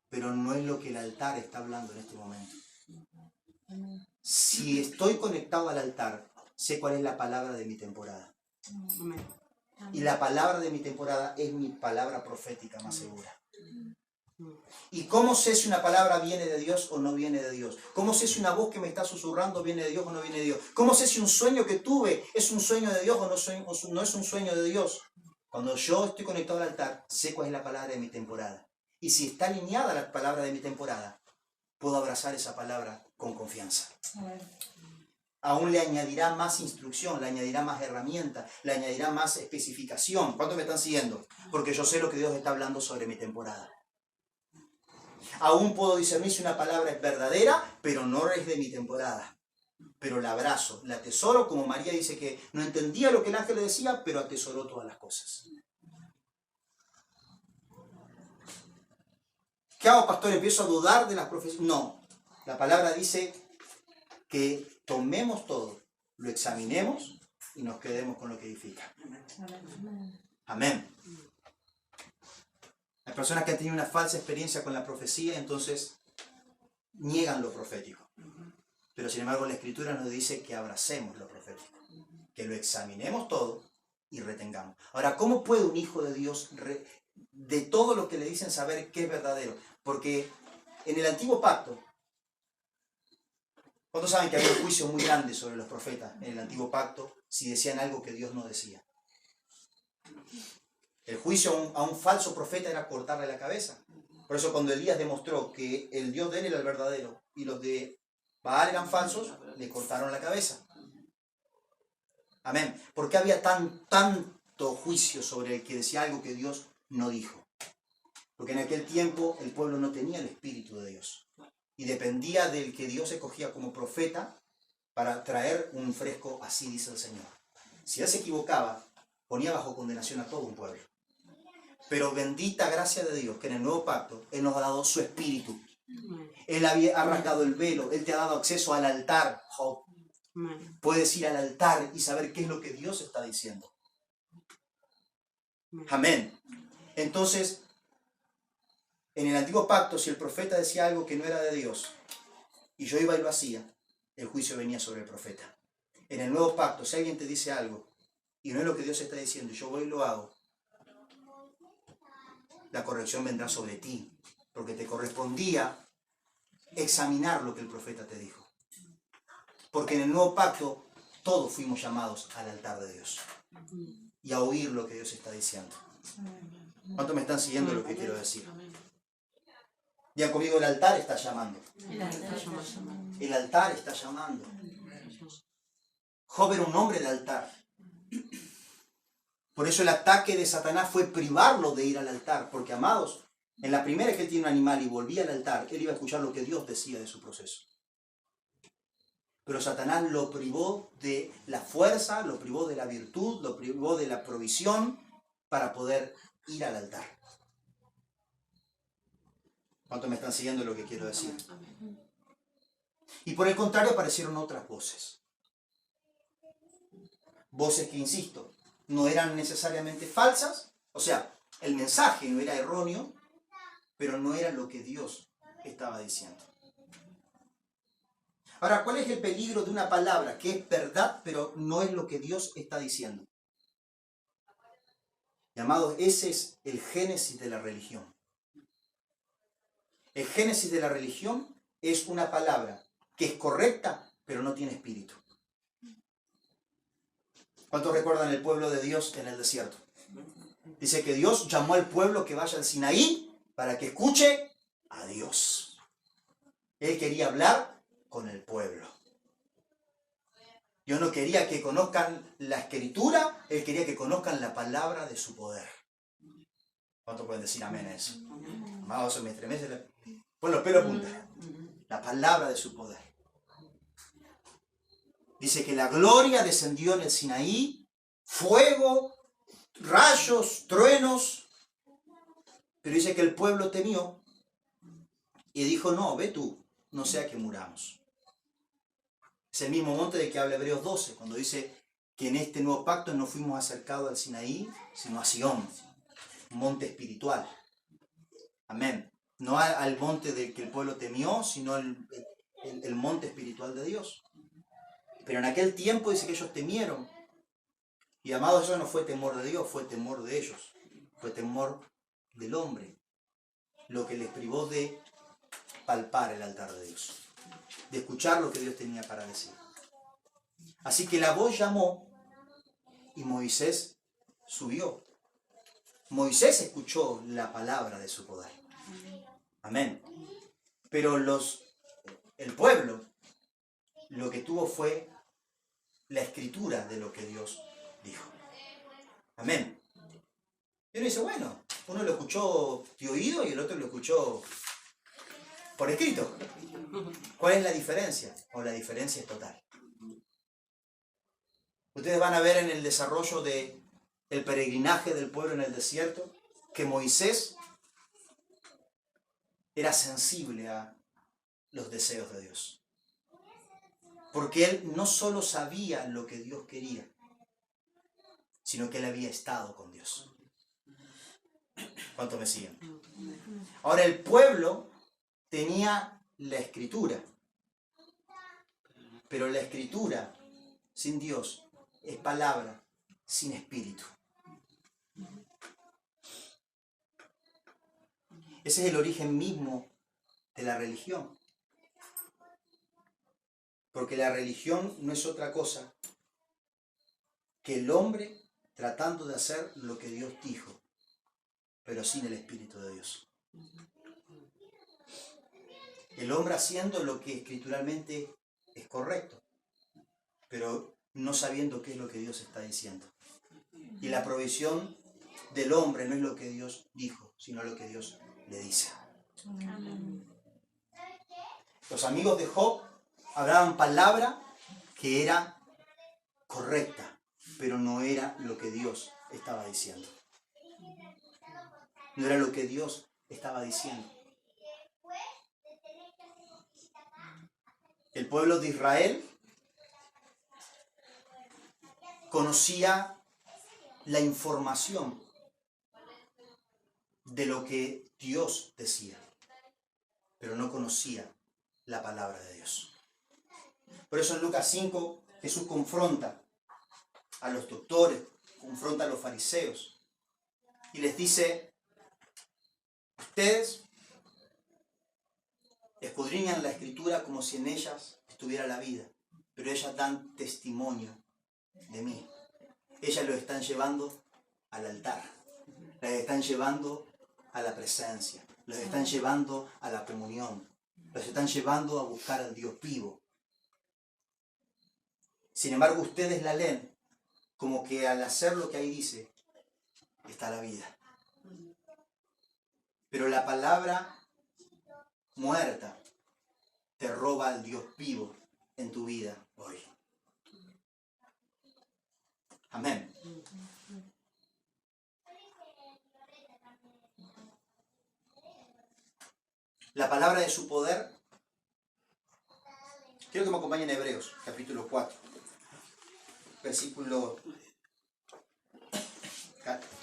Pero no es lo que el altar está hablando en este momento. Si estoy conectado al altar, sé cuál es la palabra de mi temporada. Y la palabra de mi temporada es mi palabra profética más segura. ¿Y cómo sé si una palabra viene de Dios o no viene de Dios? ¿Cómo sé si una voz que me está susurrando viene de Dios o no viene de Dios? ¿Cómo sé si un sueño que tuve es un sueño de Dios o no es un sueño de Dios? Cuando yo estoy conectado al altar, sé cuál es la palabra de mi temporada. Y si está alineada la palabra de mi temporada, puedo abrazar esa palabra con confianza. Aún le añadirá más instrucción, le añadirá más herramientas, le añadirá más especificación. ¿Cuántos me están siguiendo? Porque yo sé lo que Dios está hablando sobre mi temporada. Aún puedo discernir si una palabra es verdadera, pero no es de mi temporada. Pero la abrazo, la atesoro, como María dice que no entendía lo que el ángel le decía, pero atesoró todas las cosas. ¿Qué hago, pastor? ¿Empiezo a dudar de las profecías? No. La palabra dice que tomemos todo, lo examinemos y nos quedemos con lo que edifica. Amén. Hay personas que han tenido una falsa experiencia con la profecía, entonces niegan lo profético. Pero sin embargo la Escritura nos dice que abracemos lo profético, que lo examinemos todo y retengamos. Ahora, ¿cómo puede un hijo de Dios de todo lo que le dicen saber qué es verdadero. Porque en el antiguo pacto, ¿cuántos saben que había un juicio muy grande sobre los profetas en el antiguo pacto si decían algo que Dios no decía? El juicio a un falso profeta era cortarle la cabeza. Por eso cuando Elías demostró que el Dios de él era el verdadero y los de Baal eran falsos, le cortaron la cabeza. Amén. ¿Por qué había tanto juicio sobre el que decía algo que Dios no dijo? Porque en aquel tiempo el pueblo no tenía el Espíritu de Dios. Y dependía del que Dios escogía como profeta para traer un fresco, así dice el Señor. Si él se equivocaba, ponía bajo condenación a todo un pueblo. Pero bendita gracia de Dios, que en el nuevo pacto Él nos ha dado su Espíritu. Él ha rasgado el velo, Él te ha dado acceso al altar, Job. Puedes ir al altar y saber qué es lo que Dios está diciendo. Amén. Entonces, en el antiguo pacto, si el profeta decía algo que no era de Dios, y yo iba y lo hacía, el juicio venía sobre el profeta. En el nuevo pacto, si alguien te dice algo, y no es lo que Dios está diciendo, y yo voy y lo hago, la corrección vendrá sobre ti, porque te correspondía examinar lo que el profeta te dijo. Porque en el nuevo pacto todos fuimos llamados al altar de Dios y a oír lo que Dios está diciendo. ¿Cuántos me están siguiendo lo que quiero decir? Digan conmigo, el altar está llamando. El altar está llamando. Job era un hombre de altar. Por eso el ataque de Satanás fue privarlo de ir al altar. Porque, amados, en la primera que él tiene un animal y volvía al altar, él iba a escuchar lo que Dios decía de su proceso. Pero Satanás lo privó de la fuerza, lo privó de la virtud, lo privó de la provisión para poder ir al altar. ¿Cuántos me están siguiendo lo que quiero decir? Y por el contrario aparecieron otras voces. Voces que, insisto, no eran necesariamente falsas, o sea, el mensaje no era erróneo, pero no era lo que Dios estaba diciendo. Ahora, ¿cuál es el peligro de una palabra que es verdad, pero no es lo que Dios está diciendo? Y, amados, ese es el génesis de la religión. El génesis de la religión es una palabra que es correcta, pero no tiene espíritu. ¿Cuántos recuerdan el pueblo de Dios en el desierto? Dice que Dios llamó al pueblo que vaya al Sinaí para que escuche a Dios. Él quería hablar con el pueblo. Dios no quería que conozcan la escritura, Él quería que conozcan la palabra de su poder. ¿Cuántos pueden decir amén a eso? Amado, se me estremece. Pon los pelos a punta. La palabra de su poder. Dice que la gloria descendió en el Sinaí, fuego, rayos, truenos. Pero dice que el pueblo temió y dijo, no, ve tú, no sea que muramos. Es el mismo monte de que habla Hebreos 12, cuando dice que en este nuevo pacto no fuimos acercados al Sinaí, sino a Sion, un monte espiritual. Amén. No al monte del que el pueblo temió, sino el monte espiritual de Dios. Pero en aquel tiempo dice que ellos temieron. Y, amados, eso no fue temor de Dios, fue temor de ellos. Fue temor del hombre. Lo que les privó de palpar el altar de Dios. De escuchar lo que Dios tenía para decir. Así que la voz llamó y Moisés subió. Moisés escuchó la palabra de su poder. Amén. Pero el pueblo lo que tuvo fue la escritura de lo que Dios dijo. Amén. Y uno dice, bueno, uno lo escuchó de oído y el otro lo escuchó por escrito. ¿Cuál es la diferencia? O la diferencia es total. Ustedes van a ver en el desarrollo del peregrinaje del pueblo en el desierto que Moisés era sensible a los deseos de Dios. Porque él no solo sabía lo que Dios quería, sino que él había estado con Dios. ¿Cuántos me siguen? Ahora, el pueblo tenía la escritura, pero la escritura sin Dios es palabra sin espíritu. Ese es el origen mismo de la religión. Porque la religión no es otra cosa que el hombre tratando de hacer lo que Dios dijo, pero sin el Espíritu de Dios. El hombre haciendo lo que escrituralmente es correcto, pero no sabiendo qué es lo que Dios está diciendo. Y la provisión del hombre no es lo que Dios dijo, sino lo que Dios le dice. Los amigos de Job hablaban palabra que era correcta, pero no era lo que Dios estaba diciendo. No era lo que Dios estaba diciendo. El pueblo de Israel conocía la información de lo que Dios decía, pero no conocía la palabra de Dios. Por eso en Lucas 5 Jesús confronta a los doctores, confronta a los fariseos y les dice: ustedes escudriñan la escritura como si en ellas estuviera la vida, pero ellas dan testimonio de mí. Ellas lo están llevando al altar, las están llevando a la presencia, los están llevando a la comunión, los están llevando a buscar al Dios vivo. Sin embargo, ustedes la leen como que al hacer lo que ahí dice, está la vida. Pero la palabra muerta te roba al Dios vivo en tu vida hoy. Amén. La palabra de su poder. Quiero que me acompañen a Hebreos, capítulo 4, versículo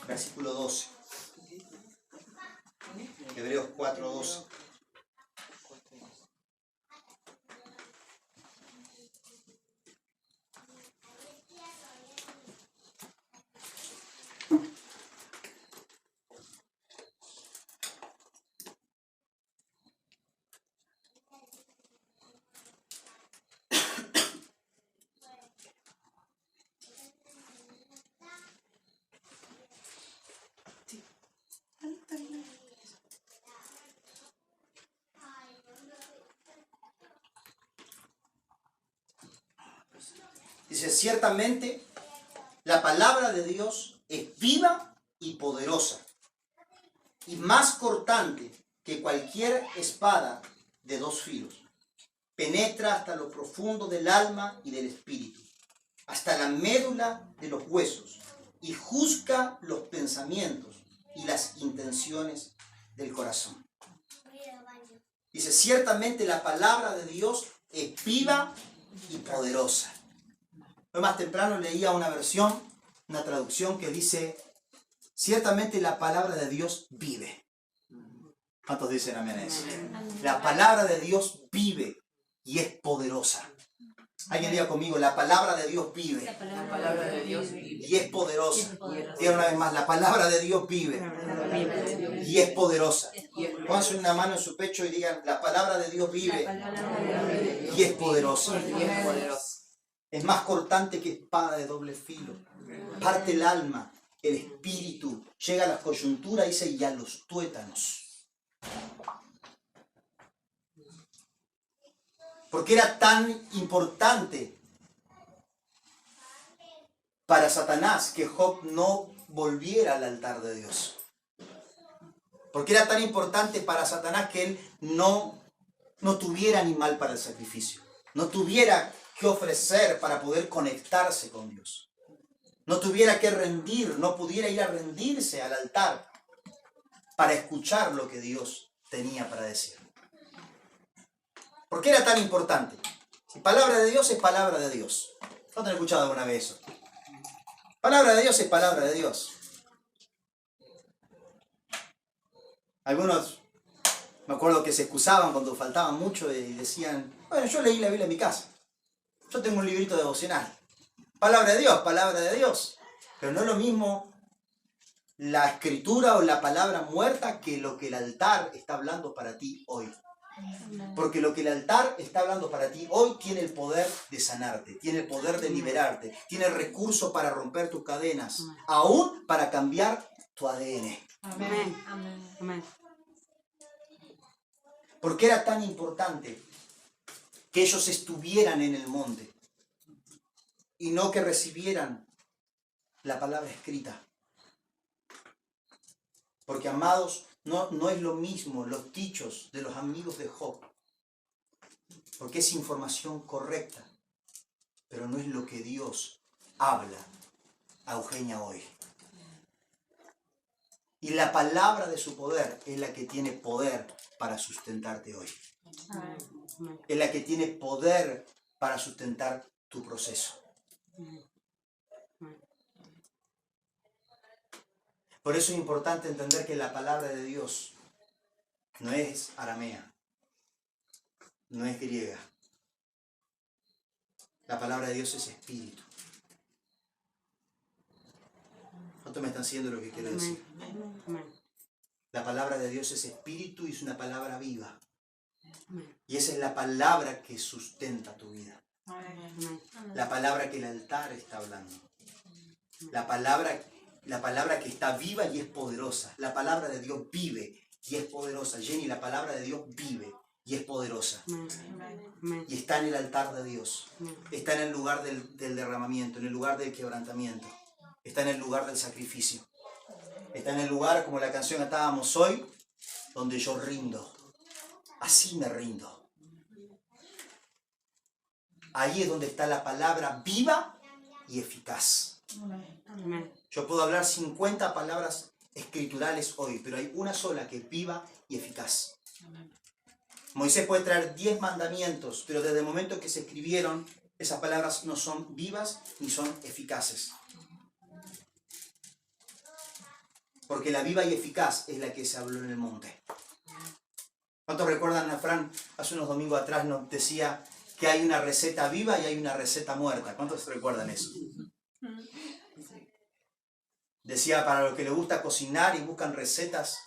12. Hebreos 4, 12. Dice: ciertamente la palabra de Dios es viva y poderosa, y más cortante que cualquier espada de dos filos. Penetra hasta lo profundo del alma y del espíritu, hasta la médula de los huesos, y juzga los pensamientos y las intenciones del corazón. Dice: ciertamente la palabra de Dios es viva y poderosa. Hoy más temprano leía una versión, una traducción que dice: ciertamente la palabra de Dios vive. ¿Cuántos dicen amén a eso? La palabra de Dios vive y es poderosa. Alguien diga conmigo: la palabra de Dios vive. La palabra de Dios vive. Y es poderosa. Diga una vez más: la palabra de Dios vive y es poderosa. Pónganse una mano en su pecho y digan: la palabra de Dios vive y es poderosa. Es más cortante que espada de doble filo. Parte el alma, el espíritu, llega a las coyunturas, dice, y a los tuétanos. ¿Por qué era tan importante para Satanás que Job no volviera al altar de Dios? ¿Por qué era tan importante para Satanás que él no tuviera animal para el sacrificio? No tuviera que ofrecer para poder conectarse con Dios. No tuviera que rendir, no pudiera ir a rendirse al altar para escuchar lo que Dios tenía para decir. ¿Por qué era tan importante? Si palabra de Dios es palabra de Dios. ¿No te han escuchado alguna vez eso? Palabra de Dios es palabra de Dios. Algunos, me acuerdo que se excusaban cuando faltaban mucho y decían: bueno, yo leí la Biblia en mi casa. Yo tengo un librito devocional. Palabra de Dios, palabra de Dios. Pero no es lo mismo la escritura o la palabra muerta que lo que el altar está hablando para ti hoy. Porque lo que el altar está hablando para ti hoy tiene el poder de sanarte, tiene el poder de liberarte, tiene el recurso para romper tus cadenas, aún para cambiar tu ADN. Amén. Amén. ¿Por qué era tan importante que ellos estuvieran en el monte y no que recibieran la palabra escrita? Porque, amados, no es lo mismo los dichos de los amigos de Job, porque es información correcta, pero no es lo que Dios habla a Eugenia hoy. Y la palabra de su poder es la que tiene poder para sustentarte hoy. Es la que tiene poder para sustentar tu proceso. Por eso es importante entender que la palabra de Dios no es aramea, no es griega. La palabra de Dios es espíritu. ¿Cuántos me están siguiendo lo que quiero decir? La palabra de Dios es espíritu y es una palabra viva. Y esa es la palabra que sustenta tu vida. La palabra que el altar está hablando. La palabra que está viva y es poderosa. La palabra de Dios vive y es poderosa. Jenny, la palabra de Dios vive y es poderosa. Y está en el altar de Dios. Está en el lugar del derramamiento, en el lugar del quebrantamiento. Está en el lugar del sacrificio. Está en el lugar, como la canción que estábamos hoy, donde yo rindo. Así me rindo. Ahí es donde está la palabra viva y eficaz. Yo puedo hablar 50 palabras escriturales hoy, pero hay una sola que es viva y eficaz. Moisés puede traer 10 mandamientos, pero desde el momento que se escribieron, esas palabras no son vivas ni son eficaces. Porque la viva y eficaz es la que se habló en el monte. ¿Cuántos recuerdan a Fran? Hace unos domingos atrás nos decía que hay una receta viva y hay una receta muerta. ¿Cuántos recuerdan eso? Decía, para los que les gusta cocinar y buscan recetas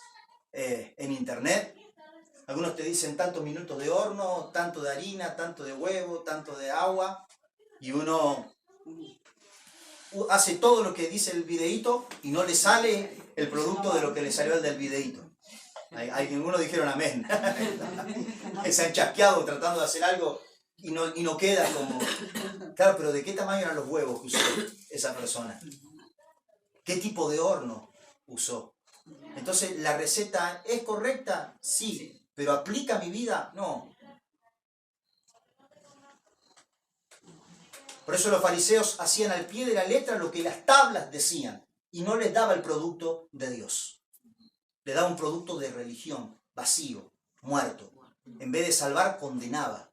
en internet, algunos te dicen tantos minutos de horno, tanto de harina, tanto de huevo, tanto de agua, y uno hace todo lo que dice el videíto y no le sale el producto de lo que le salió el del videíto. Algunos dijeron amén. Se han chasqueado tratando de hacer algo y no queda como... Claro, pero ¿de qué tamaño eran los huevos que usó esa persona? ¿Qué tipo de horno usó? Entonces, ¿la receta es correcta? Sí. ¿Pero aplica a mi vida? No. Por eso los fariseos hacían al pie de la letra lo que las tablas decían y no les daba el producto de Dios. Le daba un producto de religión, vacío, muerto. En vez de salvar, condenaba.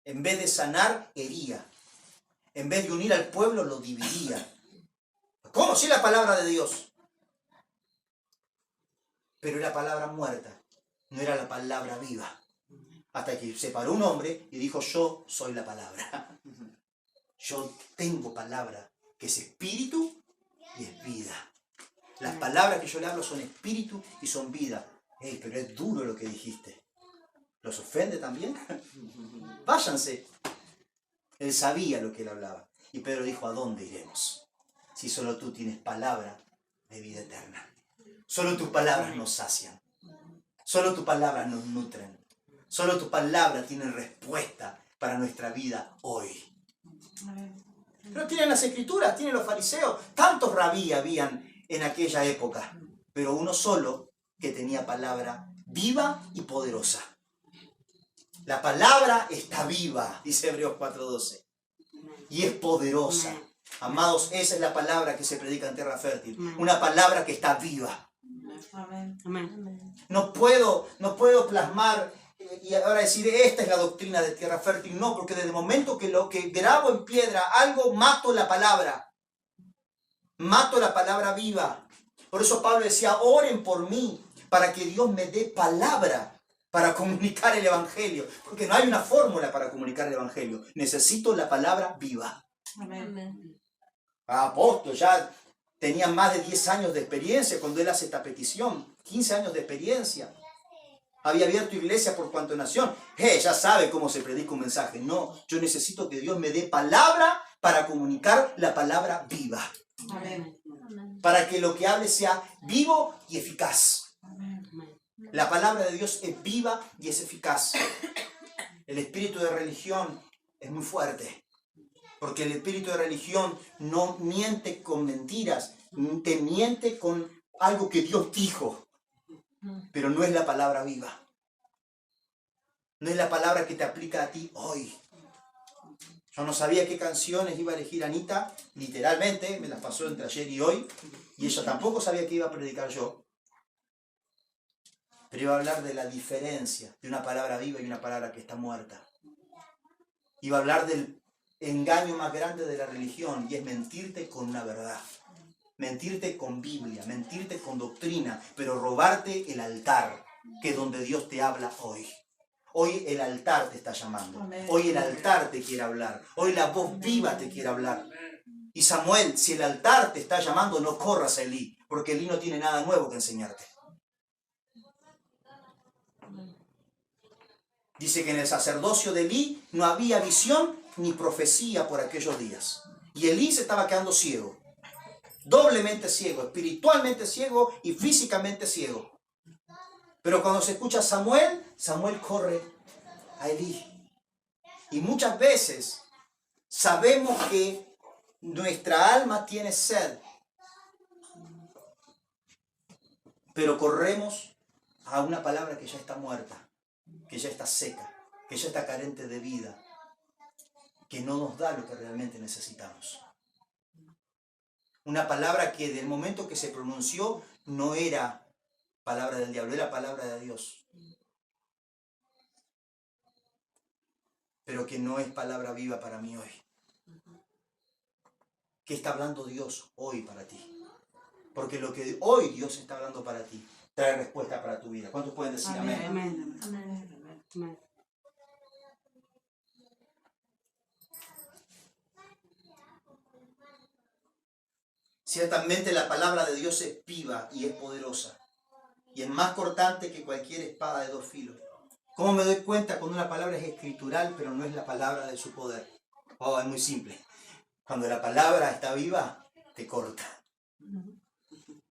En vez de sanar, hería. En vez de unir al pueblo, lo dividía. ¿Cómo? Sí, la palabra de Dios. Pero era palabra muerta, no era la palabra viva. Hasta que se paró un hombre y dijo, yo soy la palabra. Yo tengo palabra que es espíritu y es vida. Las palabras que yo le hablo son espíritu y son vida. Hey, pero es duro lo que dijiste. ¿Los ofende también? Váyanse. Él sabía lo que él hablaba. Y Pedro dijo, ¿a dónde iremos? Si solo tú tienes palabra de vida eterna. Solo tus palabras nos sacian. Solo tus palabras nos nutren. Solo tus palabras tienen respuesta para nuestra vida hoy. Pero tienen las escrituras, tienen los fariseos. Tantos rabí habían en aquella época. Pero uno solo que tenía palabra viva y poderosa. La palabra está viva, dice Hebreos 4:12. Y es poderosa. Amados, esa es la palabra que se predica en Tierra Fértil. Una palabra que está viva. No puedo plasmar y ahora decir, esta es la doctrina de Tierra Fértil. No, porque desde el momento que lo que grabo en piedra, algo mato la palabra. Mato la palabra viva. Por eso Pablo decía, oren por mí, para que Dios me dé palabra para comunicar el Evangelio. Porque no hay una fórmula para comunicar el Evangelio. Necesito la palabra viva. Amén. Apóstol, ya Tenía más de 10 años de experiencia cuando él hace esta petición. 15 años de experiencia. Había abierto iglesia por cuanto nación. Ya sabe cómo se predica un mensaje. No, yo necesito que Dios me dé palabra para comunicar la palabra viva. Amén. Para que lo que hable sea vivo y eficaz. La palabra de Dios es viva y es eficaz. El espíritu de religión es muy fuerte. Porque el espíritu de religión no miente con mentiras, te miente con algo que Dios dijo, pero no es la palabra viva. No es la palabra que te aplica a ti hoy. Yo no sabía qué canciones iba a elegir Anita, literalmente, me las pasó entre ayer y hoy, y ella tampoco sabía que iba a predicar yo. Pero iba a hablar de la diferencia de una palabra viva y una palabra que está muerta. Iba a hablar del engaño más grande de la religión, y es mentirte con una verdad, mentirte con Biblia, mentirte con doctrina, pero robarte el altar, que es donde Dios te habla hoy. Hoy el altar te está llamando, hoy el altar te quiere hablar, hoy la voz viva te quiere hablar. Y Samuel, si el altar te está llamando, no corras a Elí, porque Elí no tiene nada nuevo que enseñarte. Dice que en el sacerdocio de Elí no había visión ni profecía por aquellos días. Y Elí se estaba quedando ciego. Doblemente ciego, espiritualmente ciego y físicamente ciego. Pero cuando se escucha a Samuel, Samuel corre a Elí. Y muchas veces sabemos que nuestra alma tiene sed. Pero corremos a una palabra que ya está muerta, que ya está seca, que ya está carente de vida, que no nos da lo que realmente necesitamos. Una palabra que del momento que se pronunció no era palabra del diablo, era palabra de Dios. Pero que no es palabra viva para mí hoy. ¿Qué está hablando Dios hoy para ti? Porque lo que hoy Dios está hablando para ti trae respuesta para tu vida. ¿Cuántos pueden decir amén? Amén. Amén. Ciertamente la palabra de Dios es viva y es poderosa. Y es más cortante que cualquier espada de 2 filos. ¿Cómo me doy cuenta cuando una palabra es escritural pero no es la palabra de su poder? Oh, es muy simple. Cuando la palabra está viva, te corta.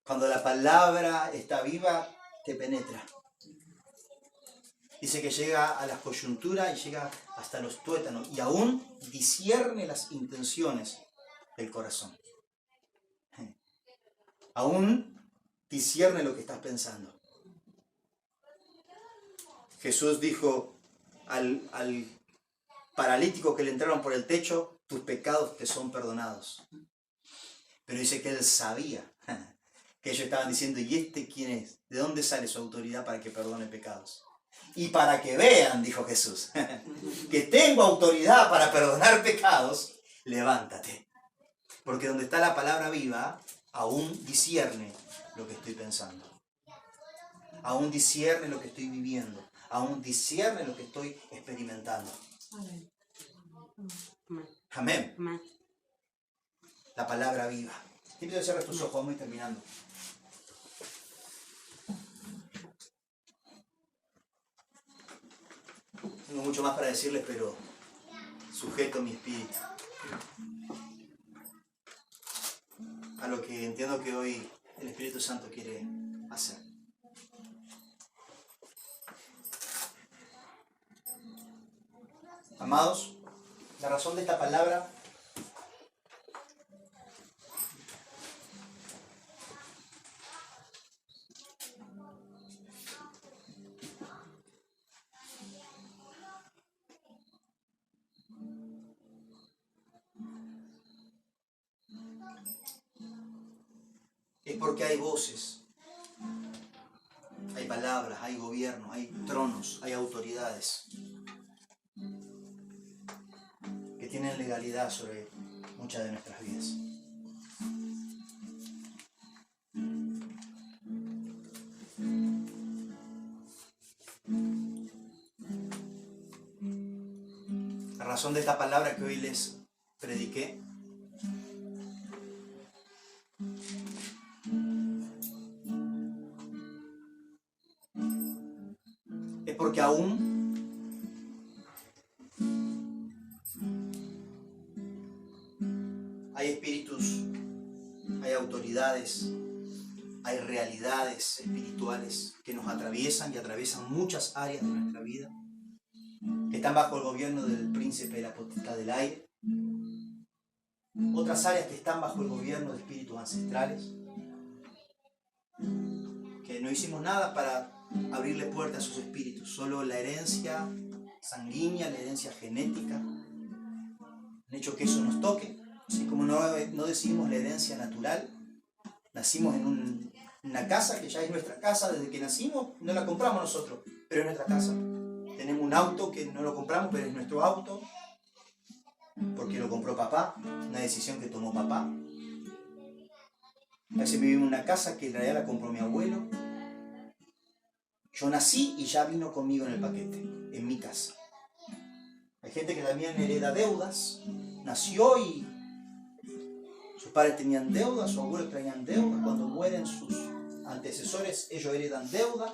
Cuando la palabra está viva, te penetra. Dice que llega a las coyunturas y llega hasta los tuétanos y aún discierne las intenciones del corazón. Aún discierne lo que estás pensando. Jesús dijo al paralítico que le entraron por el techo, tus pecados te son perdonados. Pero dice que él sabía que ellos estaban diciendo, ¿y este quién es? ¿De dónde sale su autoridad para que perdone pecados? Y para que vean, dijo Jesús, que tengo autoridad para perdonar pecados, levántate. Porque donde está la palabra viva, aún discierne lo que estoy pensando. Aún discierne lo que estoy viviendo. Aún discierne lo que estoy experimentando. Amén. Amén. La palabra viva. Te pido que cierres tus ojos, vamos a ir terminando. Tengo mucho más para decirles, pero sujeto mi espíritu a lo que entiendo que hoy el Espíritu Santo quiere hacer. Amados, la razón de esta palabra es porque hay voces, hay palabras, hay gobiernos, hay tronos, hay autoridades que tienen legalidad sobre muchas de nuestras vidas. La razón de esta palabra que hoy les prediqué es porque aún hay espíritus, hay autoridades, hay realidades espirituales que nos atraviesan y atraviesan muchas áreas de nuestra vida, que están bajo el gobierno del príncipe de la potestad del aire, otras áreas que están bajo el gobierno de espíritus ancestrales, que no hicimos nada para abrirle puerta a esos espíritus, solo la herencia sanguínea, la herencia genética, han hecho que eso nos toque, así como no decidimos la herencia natural. Nacimos en una casa que ya es nuestra casa desde que nacimos, no la compramos nosotros, pero es nuestra casa. Tenemos un auto que no lo compramos, pero es nuestro auto, porque lo compró papá, una decisión que tomó papá. A veces vivimos en una casa que en realidad la compró mi abuelo. Yo nací y ya vino conmigo en el paquete, en mi casa. Hay gente que también hereda deudas, nació y sus padres tenían deudas, sus abuelos tenían deudas, cuando mueren sus antecesores ellos heredan deudas.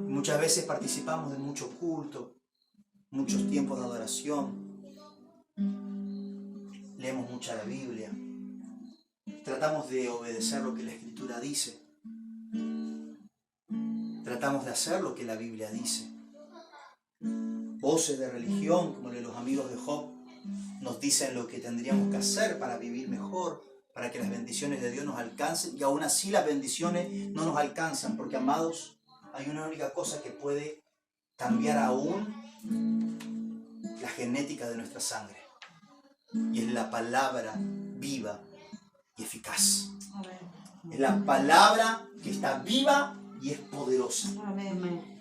Muchas veces participamos de mucho culto, muchos tiempos de adoración, leemos mucha la Biblia, tratamos de obedecer lo que la Escritura dice, tratamos de hacer lo que la Biblia dice. Voces de religión, como de los amigos de Job, nos dicen lo que tendríamos que hacer para vivir mejor, para que las bendiciones de Dios nos alcancen, y aún así las bendiciones no nos alcanzan, porque, amados, hay una única cosa que puede cambiar aún la genética de nuestra sangre, y es la palabra viva y eficaz. Es la palabra que está viva y es poderosa. Amén.